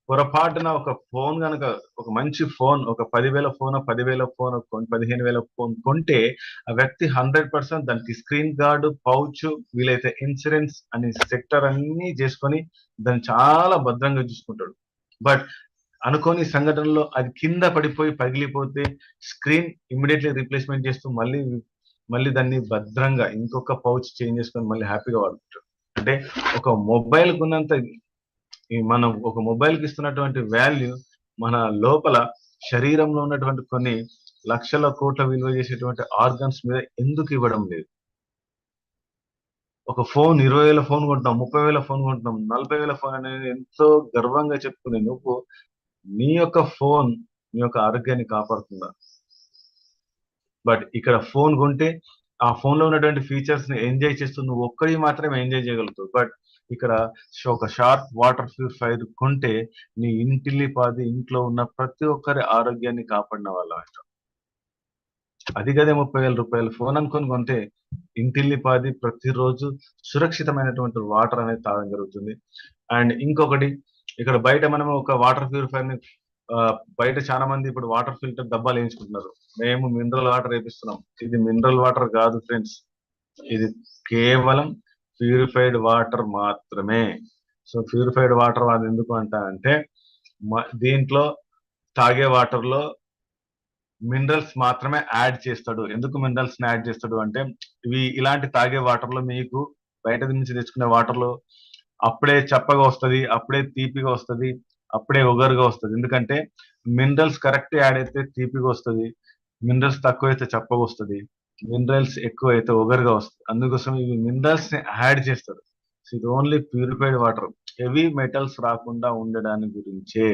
పొరపాటున ఒక ఫోన్ కనుక, ఒక మంచి ఫోన్, ఒక 10,000 ఫోన్, 10,000 ఫోన్, 15,000 ఫోన్ కొంటే ఆ వ్యక్తి 100% దానికి స్క్రీన్ గార్డు, పౌచ్, వీలైతే ఇన్సూరెన్స్ అనే సెక్టర్ అన్ని చేసుకొని దాన్ని చాలా భద్రంగా చూసుకుంటాడు. బట్ అనుకోని సంఘటనలో అది కింద పడిపోయి పగిలిపోతే స్క్రీన్ ఇమ్మీడియట్లీ రీప్లేస్మెంట్ చేస్తూ మళ్ళీ దాన్ని భద్రంగా ఇంకొక పౌచ్ చేంజ్ చేసుకొని మళ్ళీ హ్యాపీగా వాడుకుంటాడు. అంటే ఒక మొబైల్ కున్నంత మనం ఒక మొబైల్ కి ఇస్తున్నటువంటి వాల్యూ మన లోపల శరీరంలో ఉన్నటువంటి కొన్ని లక్షల కోట్ల విలువ చేసేటువంటి ఆర్గన్స్ మీద ఎందుకు ఇవ్వడం లేదు? ఒక ఫోన్ 20,000 ఫోన్ కొంటున్నాం, 30,000 ఫోన్ కొంటున్నాం, 40,000 ఫోన్ అనేది ఎంతో గర్వంగా చెప్పుకునే నువ్వు నీ యొక్క ఫోన్ నీ యొక్క ఆరోగ్యాన్ని కాపాడుతుందా? బట్ ఇక్కడ ఫోన్ కొంటే ఆ ఫోన్ లో ఉన్నటువంటి ఫీచర్స్ ని ఎంజాయ్ చేస్తూ నువ్వు ఒక్కడి మాత్రమే ఎంజాయ్ చేయగలుగుతావు. బట్ ఇక్కడ ఒక షార్ప్ వాటర్ ప్యూరిఫైర్ కొంటే నీ ఇంటిల్లిపాది ఇంట్లో ఉన్న ప్రతి ఒక్కరి ఆరోగ్యాన్ని కాపాడిన వాళ్ళ అంట. అది కదే 30,000 రూపాయలు ఫోన్ అనుకొని కొంటే ఇంటిల్లిపాది ప్రతిరోజు సురక్షితమైనటువంటి వాటర్ అనేది తాగడం జరుగుతుంది. అండ్ ఇంకొకటి, ఇక్కడ బయట మనం ఒక వాటర్ ప్యూరిఫైర్ ని బయట చాలా మంది ఇప్పుడు వాటర్ ఫిల్టర్ డబ్బాలు వేయించుకుంటున్నారు. మేము మినరల్ వాటర్ వేపిస్తున్నాం. ఇది మినరల్ వాటర్ కాదు ఫ్రెండ్స్, ఇది కేవలం ప్యూరిఫైడ్ వాటర్ మాత్రమే. సో ప్యూరిఫైడ్ వాటర్ అది ఎందుకు అంటే దీంట్లో తాగే వాటర్ లో మినరల్స్ మాత్రమే యాడ్ చేస్తాడు. ఎందుకు మినరల్స్ యాడ్ చేస్తాడు అంటే ఇలాంటి తాగే వాటర్ లో మీకు బయట నుంచి తెచ్చుకునే వాటర్ లో అప్పుడే చప్పగా వస్తుంది, అప్పుడే తీపిగా వస్తుంది, అప్పుడే ఒగరుగా వస్తుంది. ఎందుకంటే మినరల్స్ కరెక్ట్ యాడ్ అయితే తీపిగా వస్తుంది, మినరల్స్ తక్కువ అయితే చప్పగా వస్తుంది, మినరల్స్ ఎక్కువ అయితే ఒగరుగా వస్తుంది. అందుకోసం ఇవి మినరల్స్ ని యాడ్ చేస్తారు. ఇది only purified water, heavy metals రాకుండా ఉండడానికి గురించే.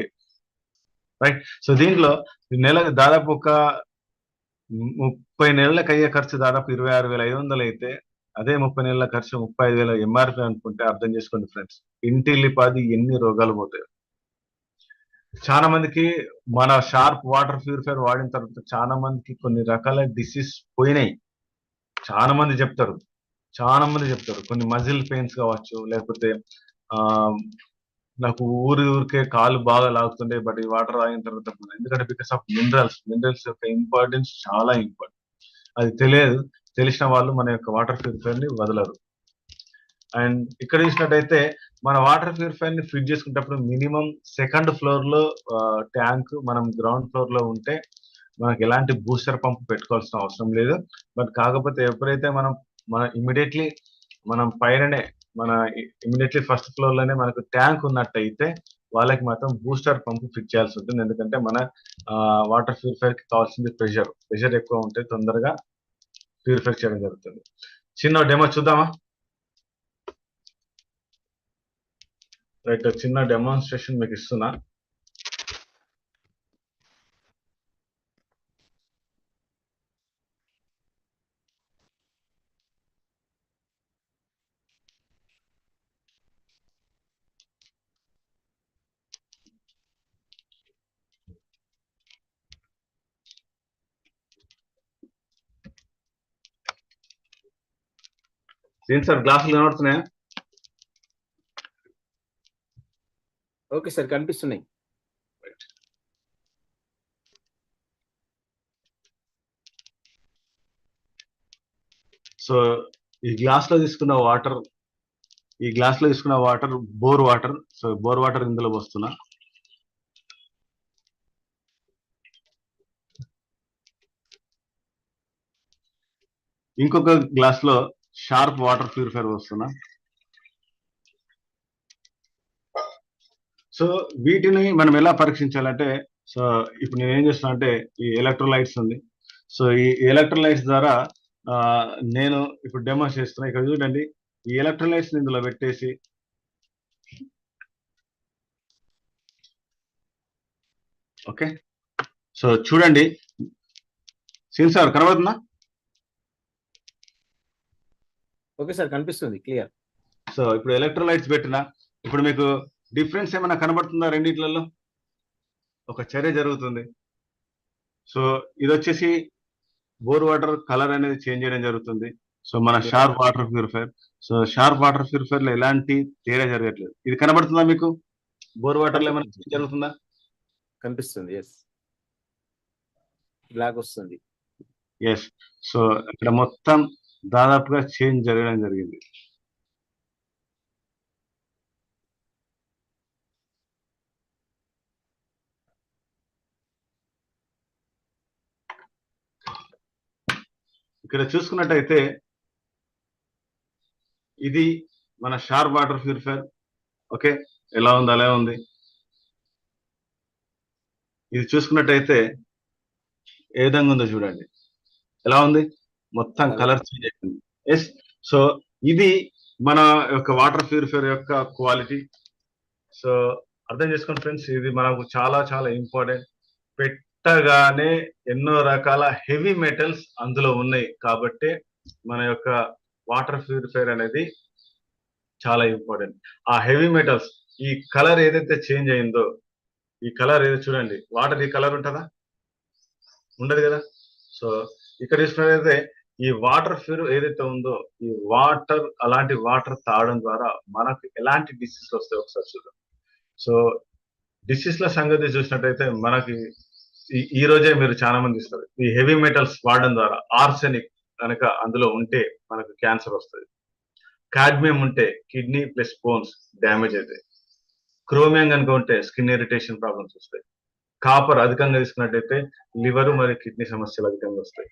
రైట్. సో దీంట్లో నెలకు దాదాపు ఒక 30 నెలలకు అయ్యే ఖర్చు దాదాపు 26,500 అయితే అదే 30 నెలల ఖర్చు 35,000 ఎంఆర్పి అనుకుంటే అర్థం చేసుకోండి ఫ్రెండ్స్, ఇంటిల్లిపాది ఎన్ని రోగాలు పోతాయి. చాలా మందికి మన షార్ప్ వాటర్ ప్యూరిఫైర్ వాడిన తర్వాత చాలా మందికి కొన్ని రకాల డిసీజ్ పోయినాయి. చాలా మంది చెప్తారు కొన్ని మజిల్ పెయిన్స్ కావచ్చు, లేకపోతే ఆ నాకు ఊరికే కాలు బాగా లాగుతుండే, బట్ ఈ వాటర్ తాగిన తర్వాత ఎందుకంటే బికాస్ ఆఫ్ మినరల్స్ యొక్క ఇంపార్టెన్స్ చాలా ఇంపార్టెంట్. అది తెలిసిన వాళ్ళు మన యొక్క వాటర్ ప్యూరిఫైర్ ని వదలరు. అండ్ ఇక్కడ చూసినట్టయితే మన వాటర్ ప్యూరిఫైర్ ని ఫిట్ చేసుకునేటప్పుడు మినిమం సెకండ్ ఫ్లోర్ లో ట్యాంక్, మనం గ్రౌండ్ ఫ్లోర్ లో ఉంటే మనకి ఎలాంటి బూస్టర్ పంప్ పెట్టుకోవాల్సిన అవసరం లేదు. బట్ కాకపోతే ఎప్పుడైతే మనం ఇమీడియట్లీ మనం పైననే ఇమీడియట్లీ ఫస్ట్ ఫ్లోర్ లోనే మనకు ట్యాంక్ ఉన్నట్టయితే వాళ్ళకి మాత్రం బూస్టర్ పంప్ ఫిట్ చేయాల్సి ఉంటుంది. ఎందుకంటే మన వాటర్ ప్యూరిఫైర్ కి కావాల్సింది ప్రెషర్ ఎక్కువ ఉంటే తొందరగా ప్యూరిఫై చేయడం జరుగుతుంది. చిన్న డెమో చూద్దామా? రైట్, చిన్న డెమాన్స్ట్రేషన్ మీకు ఇస్తున్నా. ఏంటి సార్ గ్లాసులు కనబడుతున్నాయా? ఓకే సార్, కనిపిస్తున్నాయి. సో ఈ గ్లాస్ లో తీసుకున్న water bore water. So bore water ఇందులో పోస్తున్నా. ఇంకొక గ్లాస్ లో షార్ప్ వాటర్ ప్యూరిఫైర్ పోస్తున్నా. సో వీటిని మనం ఎలా పరీక్షించాలంటే, సో ఇప్పుడు నేను ఏం చేస్తున్నా అంటే ఈ ఎలక్ట్రోలైట్స్ ఉంది. సో ఈ ఎలక్ట్రోలైట్స్ ద్వారా నేను ఇప్పుడు డెమో చేస్తున్నా. ఇక్కడ చూడండి, ఈ ఎలక్ట్రోలైట్స్ ఇందులో పెట్టేసి ఓకే. సో చూడండి, సీన్ సార్ కనబడుతుందా? ఓకే సార్, కనిపిస్తుంది క్లియర్. సో ఇప్పుడు ఎలక్ట్రోలైట్స్ పెట్టినా, ఇప్పుడు మీకు డిఫరెన్స్ ఏమైనా కనబడుతుందా? రెండిట్లలో ఒక చర్య జరుగుతుంది. సో ఇది వచ్చేసి బోర్ వాటర్ కలర్ అనేది చేంజ్ చేయడం జరుగుతుంది. సో మన sharp water purifier. So sharp water purifier లో ఎలాంటి తేడా జరగట్లేదు. ఇది కనబడుతుందా మీకు? బోర్ వాటర్ లో ఏమైనా చేంజ్ జరుగుతుందా? కనిపిస్తుంది. ఎస్, బ్లాక్ వస్తుంది. ఎస్. సో ఇక్కడ మొత్తం దాదాపుగా చేంజ్ జరగడం జరిగింది. ఇక్కడ చూసుకున్నట్టయితే ఇది మన షార్ప్ వాటర్ ప్యూరిఫైర్. ఓకే, ఎలా ఉంది అలా ఉంది. ఇది చూసుకున్నట్టయితే ఏ విధంగా ఉందో చూడండి, ఎలా ఉంది, మొత్తం కలర్ చేంజ్ అయిపోయింది. ఎస్. సో ఇది మన యొక్క వాటర్ ప్యూరిఫైర్ యొక్క క్వాలిటీ. సో అర్థం చేసుకోండి ఫ్రెండ్స్, ఇది మనకు చాలా చాలా ఇంపార్టెంట్. పెట్టగానే ఎన్నో రకాల హెవీ మెటల్స్ అందులో ఉన్నాయి కాబట్టి మన యొక్క వాటర్ ప్యూరిఫైర్ అనేది చాలా ఇంపార్టెంట్. ఆ హెవీ మెటల్స్, ఈ కలర్ ఏదైతే చేంజ్ అయిందో, ఈ కలర్ ఏదో చూడండి, వాటర్ ఈ కలర్ ఉంటుందా? ఉండదు కదా. సో ఇక్కడ చూసినట్లయితే ఈ వాటర్ ప్యూర్ ఏదైతే ఉందో, ఈ వాటర్, అలాంటి వాటర్ తాగడం ద్వారా మనకు ఎలాంటి డిసీజ్ వస్తాయి ఒకసారి చూద్దాం. సో డిసీజ్ ల సంగతి చూసినట్టయితే మనకి ఈ రోజే మీరు చాలా మంది ఇస్తారు, ఈ హెవీ మెటల్స్ వాడడం ద్వారా ఆర్సెనిక్ కనుక అందులో ఉంటే మనకు క్యాన్సర్ వస్తుంది. కాడ్మియం ఉంటే కిడ్నీ ప్లస్ బోన్స్ డ్యామేజ్ అవుతాయి. క్రోమియం కనుక ఉంటే స్కిన్ ఇరిటేషన్ ప్రాబ్లమ్స్ వస్తాయి. కాపర్ అధికంగా తీసుకున్నట్టయితే లివర్ మరియు కిడ్నీ సమస్యలు అధికంగా వస్తాయి.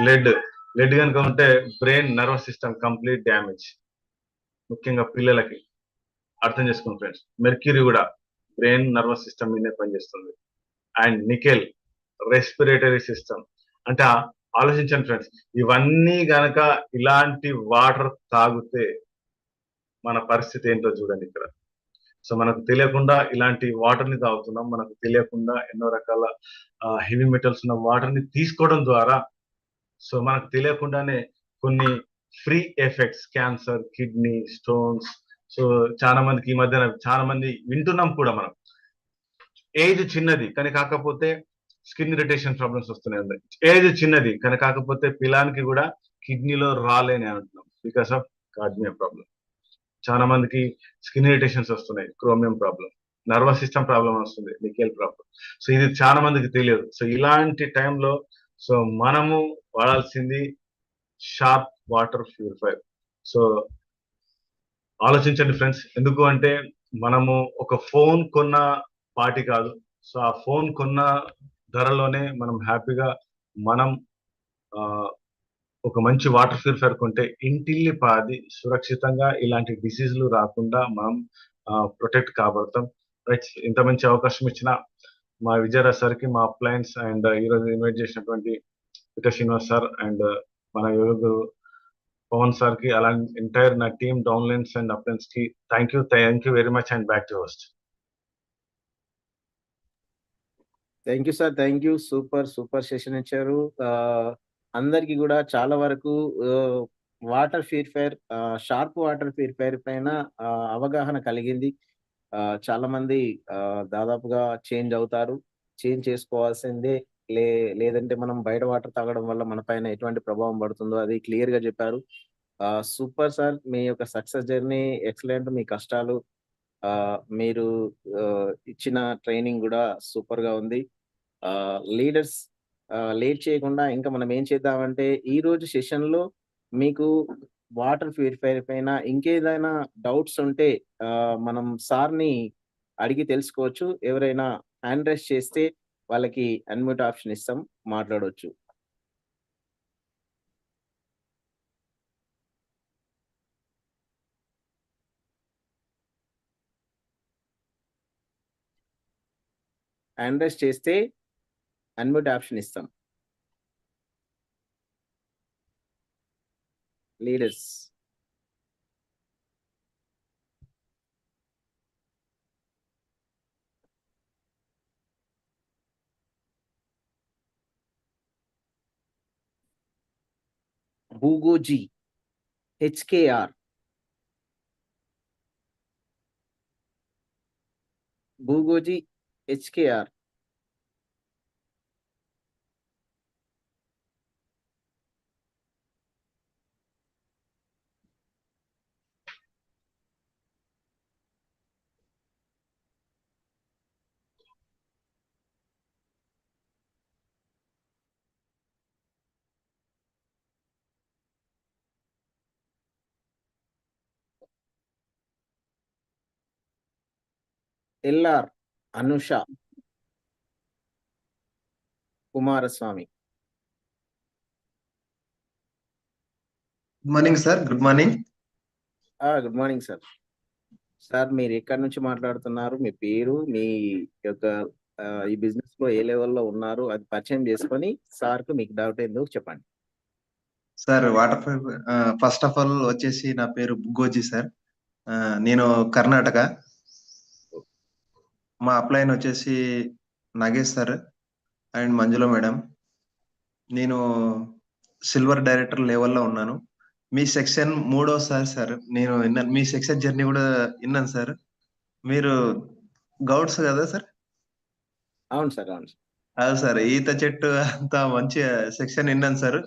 లెడ్ కనుక ఉంటే brain nervous system complete damage, ముఖ్యంగా పిల్లలకి. అర్థం చేసుకోండి ఫ్రెండ్స్. మెర్క్యూరీ కూడా బ్రెయిన్ నర్వస్ సిస్టమ్ మీదే పనిచేస్తుంది. And nickel respiratory system. అంటే ఆలోచించండి ఫ్రెండ్స్, ఇవన్నీ గనక ఇలాంటి వాటర్ తాగితే మన పరిస్థితి ఏంటో చూడండి ఇక్కడ. సో మనకు తెలియకుండా ఇలాంటి వాటర్ ని తాగుతున్నాం, మనకు తెలియకుండా ఎన్నో రకాల హెవీ మెటల్స్ ఉన్న వాటర్ ని తీసుకోవడం ద్వారా సో మనకు తెలియకుండానే కొన్ని free effects, cancer, kidney stones. So చాలా మందికి ఈ మధ్యన చాలా మంది వింటున్నాం కూడా మనం, ఏజ్ చిన్నది కానీ కాకపోతే స్కిన్ ఇరిటేషన్ ప్రాబ్లమ్స్ వస్తున్నాయి. ఏజ్ చిన్నది కానీ కాకపోతే పిల్లానికి కూడా కిడ్నీలో రాలేని అంటున్నాం, బికాస్ ఆఫ్ కాడ్మియం ప్రాబ్లం. చాలా మందికి స్కిన్ ఇరిటేషన్స్ వస్తున్నాయి, chromium problem. Nervous system problem వస్తుంది, నికెల్ ప్రాబ్లం. సో ఇది చాలా మందికి తెలియదు. సో ఇలాంటి టైంలో సో మనము వాడాల్సింది షార్ప్ వాటర్ ప్యూరిఫైర్. సో ఆలోచించండి ఫ్రెండ్స్, ఎందుకు అంటే మనము ఒక ఫోన్ కొన్న పార్టీ కాదు. సో ఆ ఫోన్ కొన్న ధరలోనే మనం హ్యాపీగా మనం ఒక మంచి వాటర్ ప్యూరిఫైర్ కొంటే ఇంటిల్లి పాది సురక్షితంగా ఇలాంటి డిసీజులు రాకుండా మనం ప్రొటెక్ట్ కాబడతాం. రైట్. ఇంత మంచి అవకాశం ఇచ్చిన మా విజయరాజ్ సార్కి, మా అప్లయన్స్ అండ్ ఈరోజు ఇన్వైట్ చేసినటువంటి విక శ్రీనివాస్ సార్ అండ్ మన యోగు పవన్ సార్కి, అలాంటి ఎంటైర్ నా టీమ్ డౌన్లైన్స్ అండ్ అప్లయన్స్ కి thank you very much. And back to host. Thank you sir, thank you. Super session ఇచ్చారు. అందరికి కూడా చాలా వరకు water purifier, sharp water purifier పైన అవగాహన కలిగింది. చాలా మంది దాదాపుగా చేంజ్ అవుతారు. చేంజ్ చేసుకోవాల్సిందే. లేదంటే మనం బయట వాటర్ తాగడం వల్ల మన పైన ఎటువంటి ప్రభావం పడుతుందో అది క్లియర్ గా చెప్పారు. Super sir. మీ యొక్క సక్సెస్ జర్నీ ఎక్సలెంట్. మీ కష్టాలు మీరు ఇచ్చిన ట్రైనింగ్ గూడా సూపర్‌గా ఉంది. లీడర్స్ లేట్ చేయకుండా ఇంకా మనం ఏం చేద్దామంటే, ఈరోజు సెషన్‌లో మీకు వాటర్ ప్యూరిఫైయర్ పైన ఇంకేదైనా డౌట్స్ ఉంటే మనం సార్‌ని అడిగి తెలుసుకోవచ్చు. ఎవరైనా హ్యాండ్ రైజ్ చేస్తే వాళ్ళకి అన్‌మ్యూట్ ఆప్షన్ ఇస్తాం. మాట్లాడొచ్చు. హ్యాండ్ రైజ్ చేస్తే అన్‌మ్యూట్ ఆప్షన్ ఇస్తాం. లీడర్స్. భూగోజీ. హెచ్‌కేఆర్. భూగోజీ HKR. LR. Anusha. Kumaraswamy. Good morning sir. Good morning. Good morning sir. Sir మీరు ఎక్కడి నుంచి మాట్లాడుతున్నారు? మీ పేరు, మీ యొక్క ఈ బిజినెస్‌లో ఏ లెవెల్‌లో ఉన్నారు? అది పరిచయం చేసుకొని సార్‌కి మీకు డౌట్ ఏందో చెప్పండి. Sir water first of all వచ్చేసి నా పేరు బుగ్గోజీ సార్. నేను కర్ణాటక. మా అప్లైన్ వచ్చేసి Nagesh sir and Manjula madam. నేను సిల్వర్ డైరెక్టర్ లెవెల్లో ఉన్నాను. మీ సెక్షన్ మూడోసారి సార్ నేను విన్నాను. మీ సెక్షన్ జర్నీ కూడా విన్నాను సార్. మీరు గౌడ్స్ కదా సార్? అవును సార్. అవును సార్. అవును సార్. ఈత చెట్టు అంత మంచి సెక్షన్ విన్నాను సార్.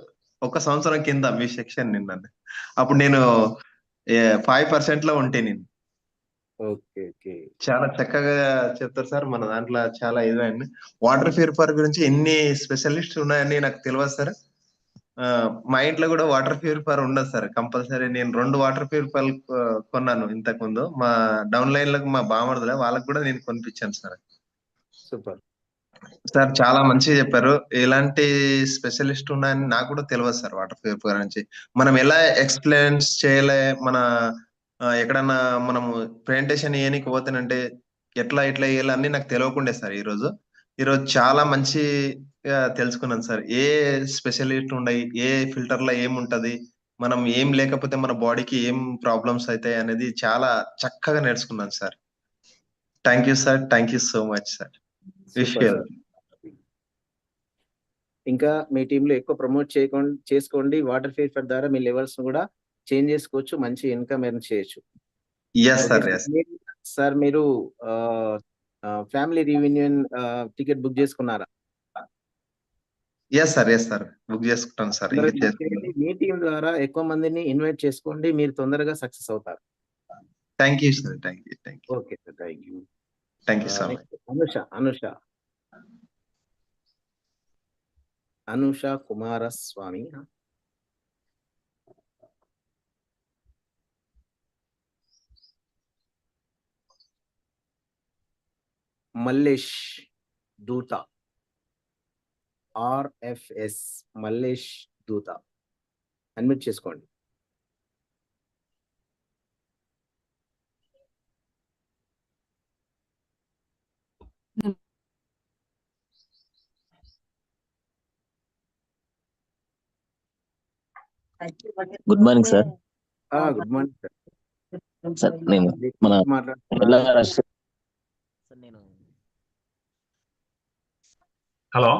ఒక సంవత్సరం కింద మీ సెక్షన్ విన్నాను. అప్పుడు నేను 5% లో ఉంటే నేను. ఓకే. ఓకే. చాలా చక్కగా చెప్తారు సార్. మన దాంట్లో చాలా ఇదండి. వాటర్ ప్యూరిఫైయర్ గురించి ఎన్ని స్పెషలిస్ట్ ఉన్నాయని నాకు తెలియదు సార్. మా ఇంట్లో కూడా వాటర్ ప్యూరిఫైయర్ ఉండదు సార్. కంపల్సరీ నేను 2 వాటర్ ప్యూరిఫైయర్ కొన్నాను ఇంతకు ముందు. మా డౌన్ లైన్ లకు మా బామర్దులే వాళ్ళకి కూడా నేను కొనిపించాను సార్. సూపర్. సార్ చాలా మంచిగా చెప్పారు. ఎలాంటి స్పెషలిస్ట్ ఉన్నాయని నాకు కూడా తెలియదు సార్ వాటర్ ప్యూరిఫైయర్ నుంచి. మనం ఎలా ఎక్స్‌ప్లెయిన్స్ చేయలే మన ఎక్కడన్నా మనము ప్రెజెంటేషన్ ఇయనీకి పోతేనంటే ఎట్లా ఇట్లా ఇయ్యాలి అన్నీ నాకు తెలవకుండే సార్ ఈరోజు. ఈరోజు చాలా మంచిగా తెలుసుకున్నాను సార్. ఏ స్పెషలిస్ట్ ఉండయి, ఏ ఫిల్టర్‌లో ఏముంటది, మనం ఏం లేకపోతే మన బాడీకి ఏం ప్రాబ్లమ్స్ అయితాయి అనేది చాలా చక్కగా నేర్చుకున్నాను sir. Thank you sir. Thank you so much sir. Wish super you all. Sir. ఇంకా మీ టీమ్‌లో ఎక్కువ ప్రమోట్ చేసుకోండి. వాటర్ ప్యూరిఫైయర్ ద్వారా మీ లెవెల్స్‌ని కూడా చేంజ్ చేసుకోవచ్చు. మంచి ఇన్‌కమ్ ఎర్న్ చేయొచ్చు. Yes okay sir. Sir. Yes. Sir మీరు ఫ్యామిలీ రీయూనియన్ టికెట్ బుక్ చేసుకున్నారా? Yes sir. Yes sir. Book చేసుకుంటాను సార్. తొందరగా ఇది బుక్ చేయండి. మీ టీమ్ ద్వారా ఎక్కువ మందిని ఇన్వైట్ చేసుకోండి. మీరు తొందరగా సక్సెస్ అవుతారు. Thank you sir. Thank you. Thank you. Okay sir. Thank you. Thank you so much. Next Anusha. Anusha Kumaraswamy. Mallesh దూత. ఆర్ఎఫ్ఎస్ మల్లేష్ దూత. అన్మ్యూట్ చేసుకోండి. Good morning sir. Good morning sir. Sir నేను మన మాట్లాడుతున్నారు. హలో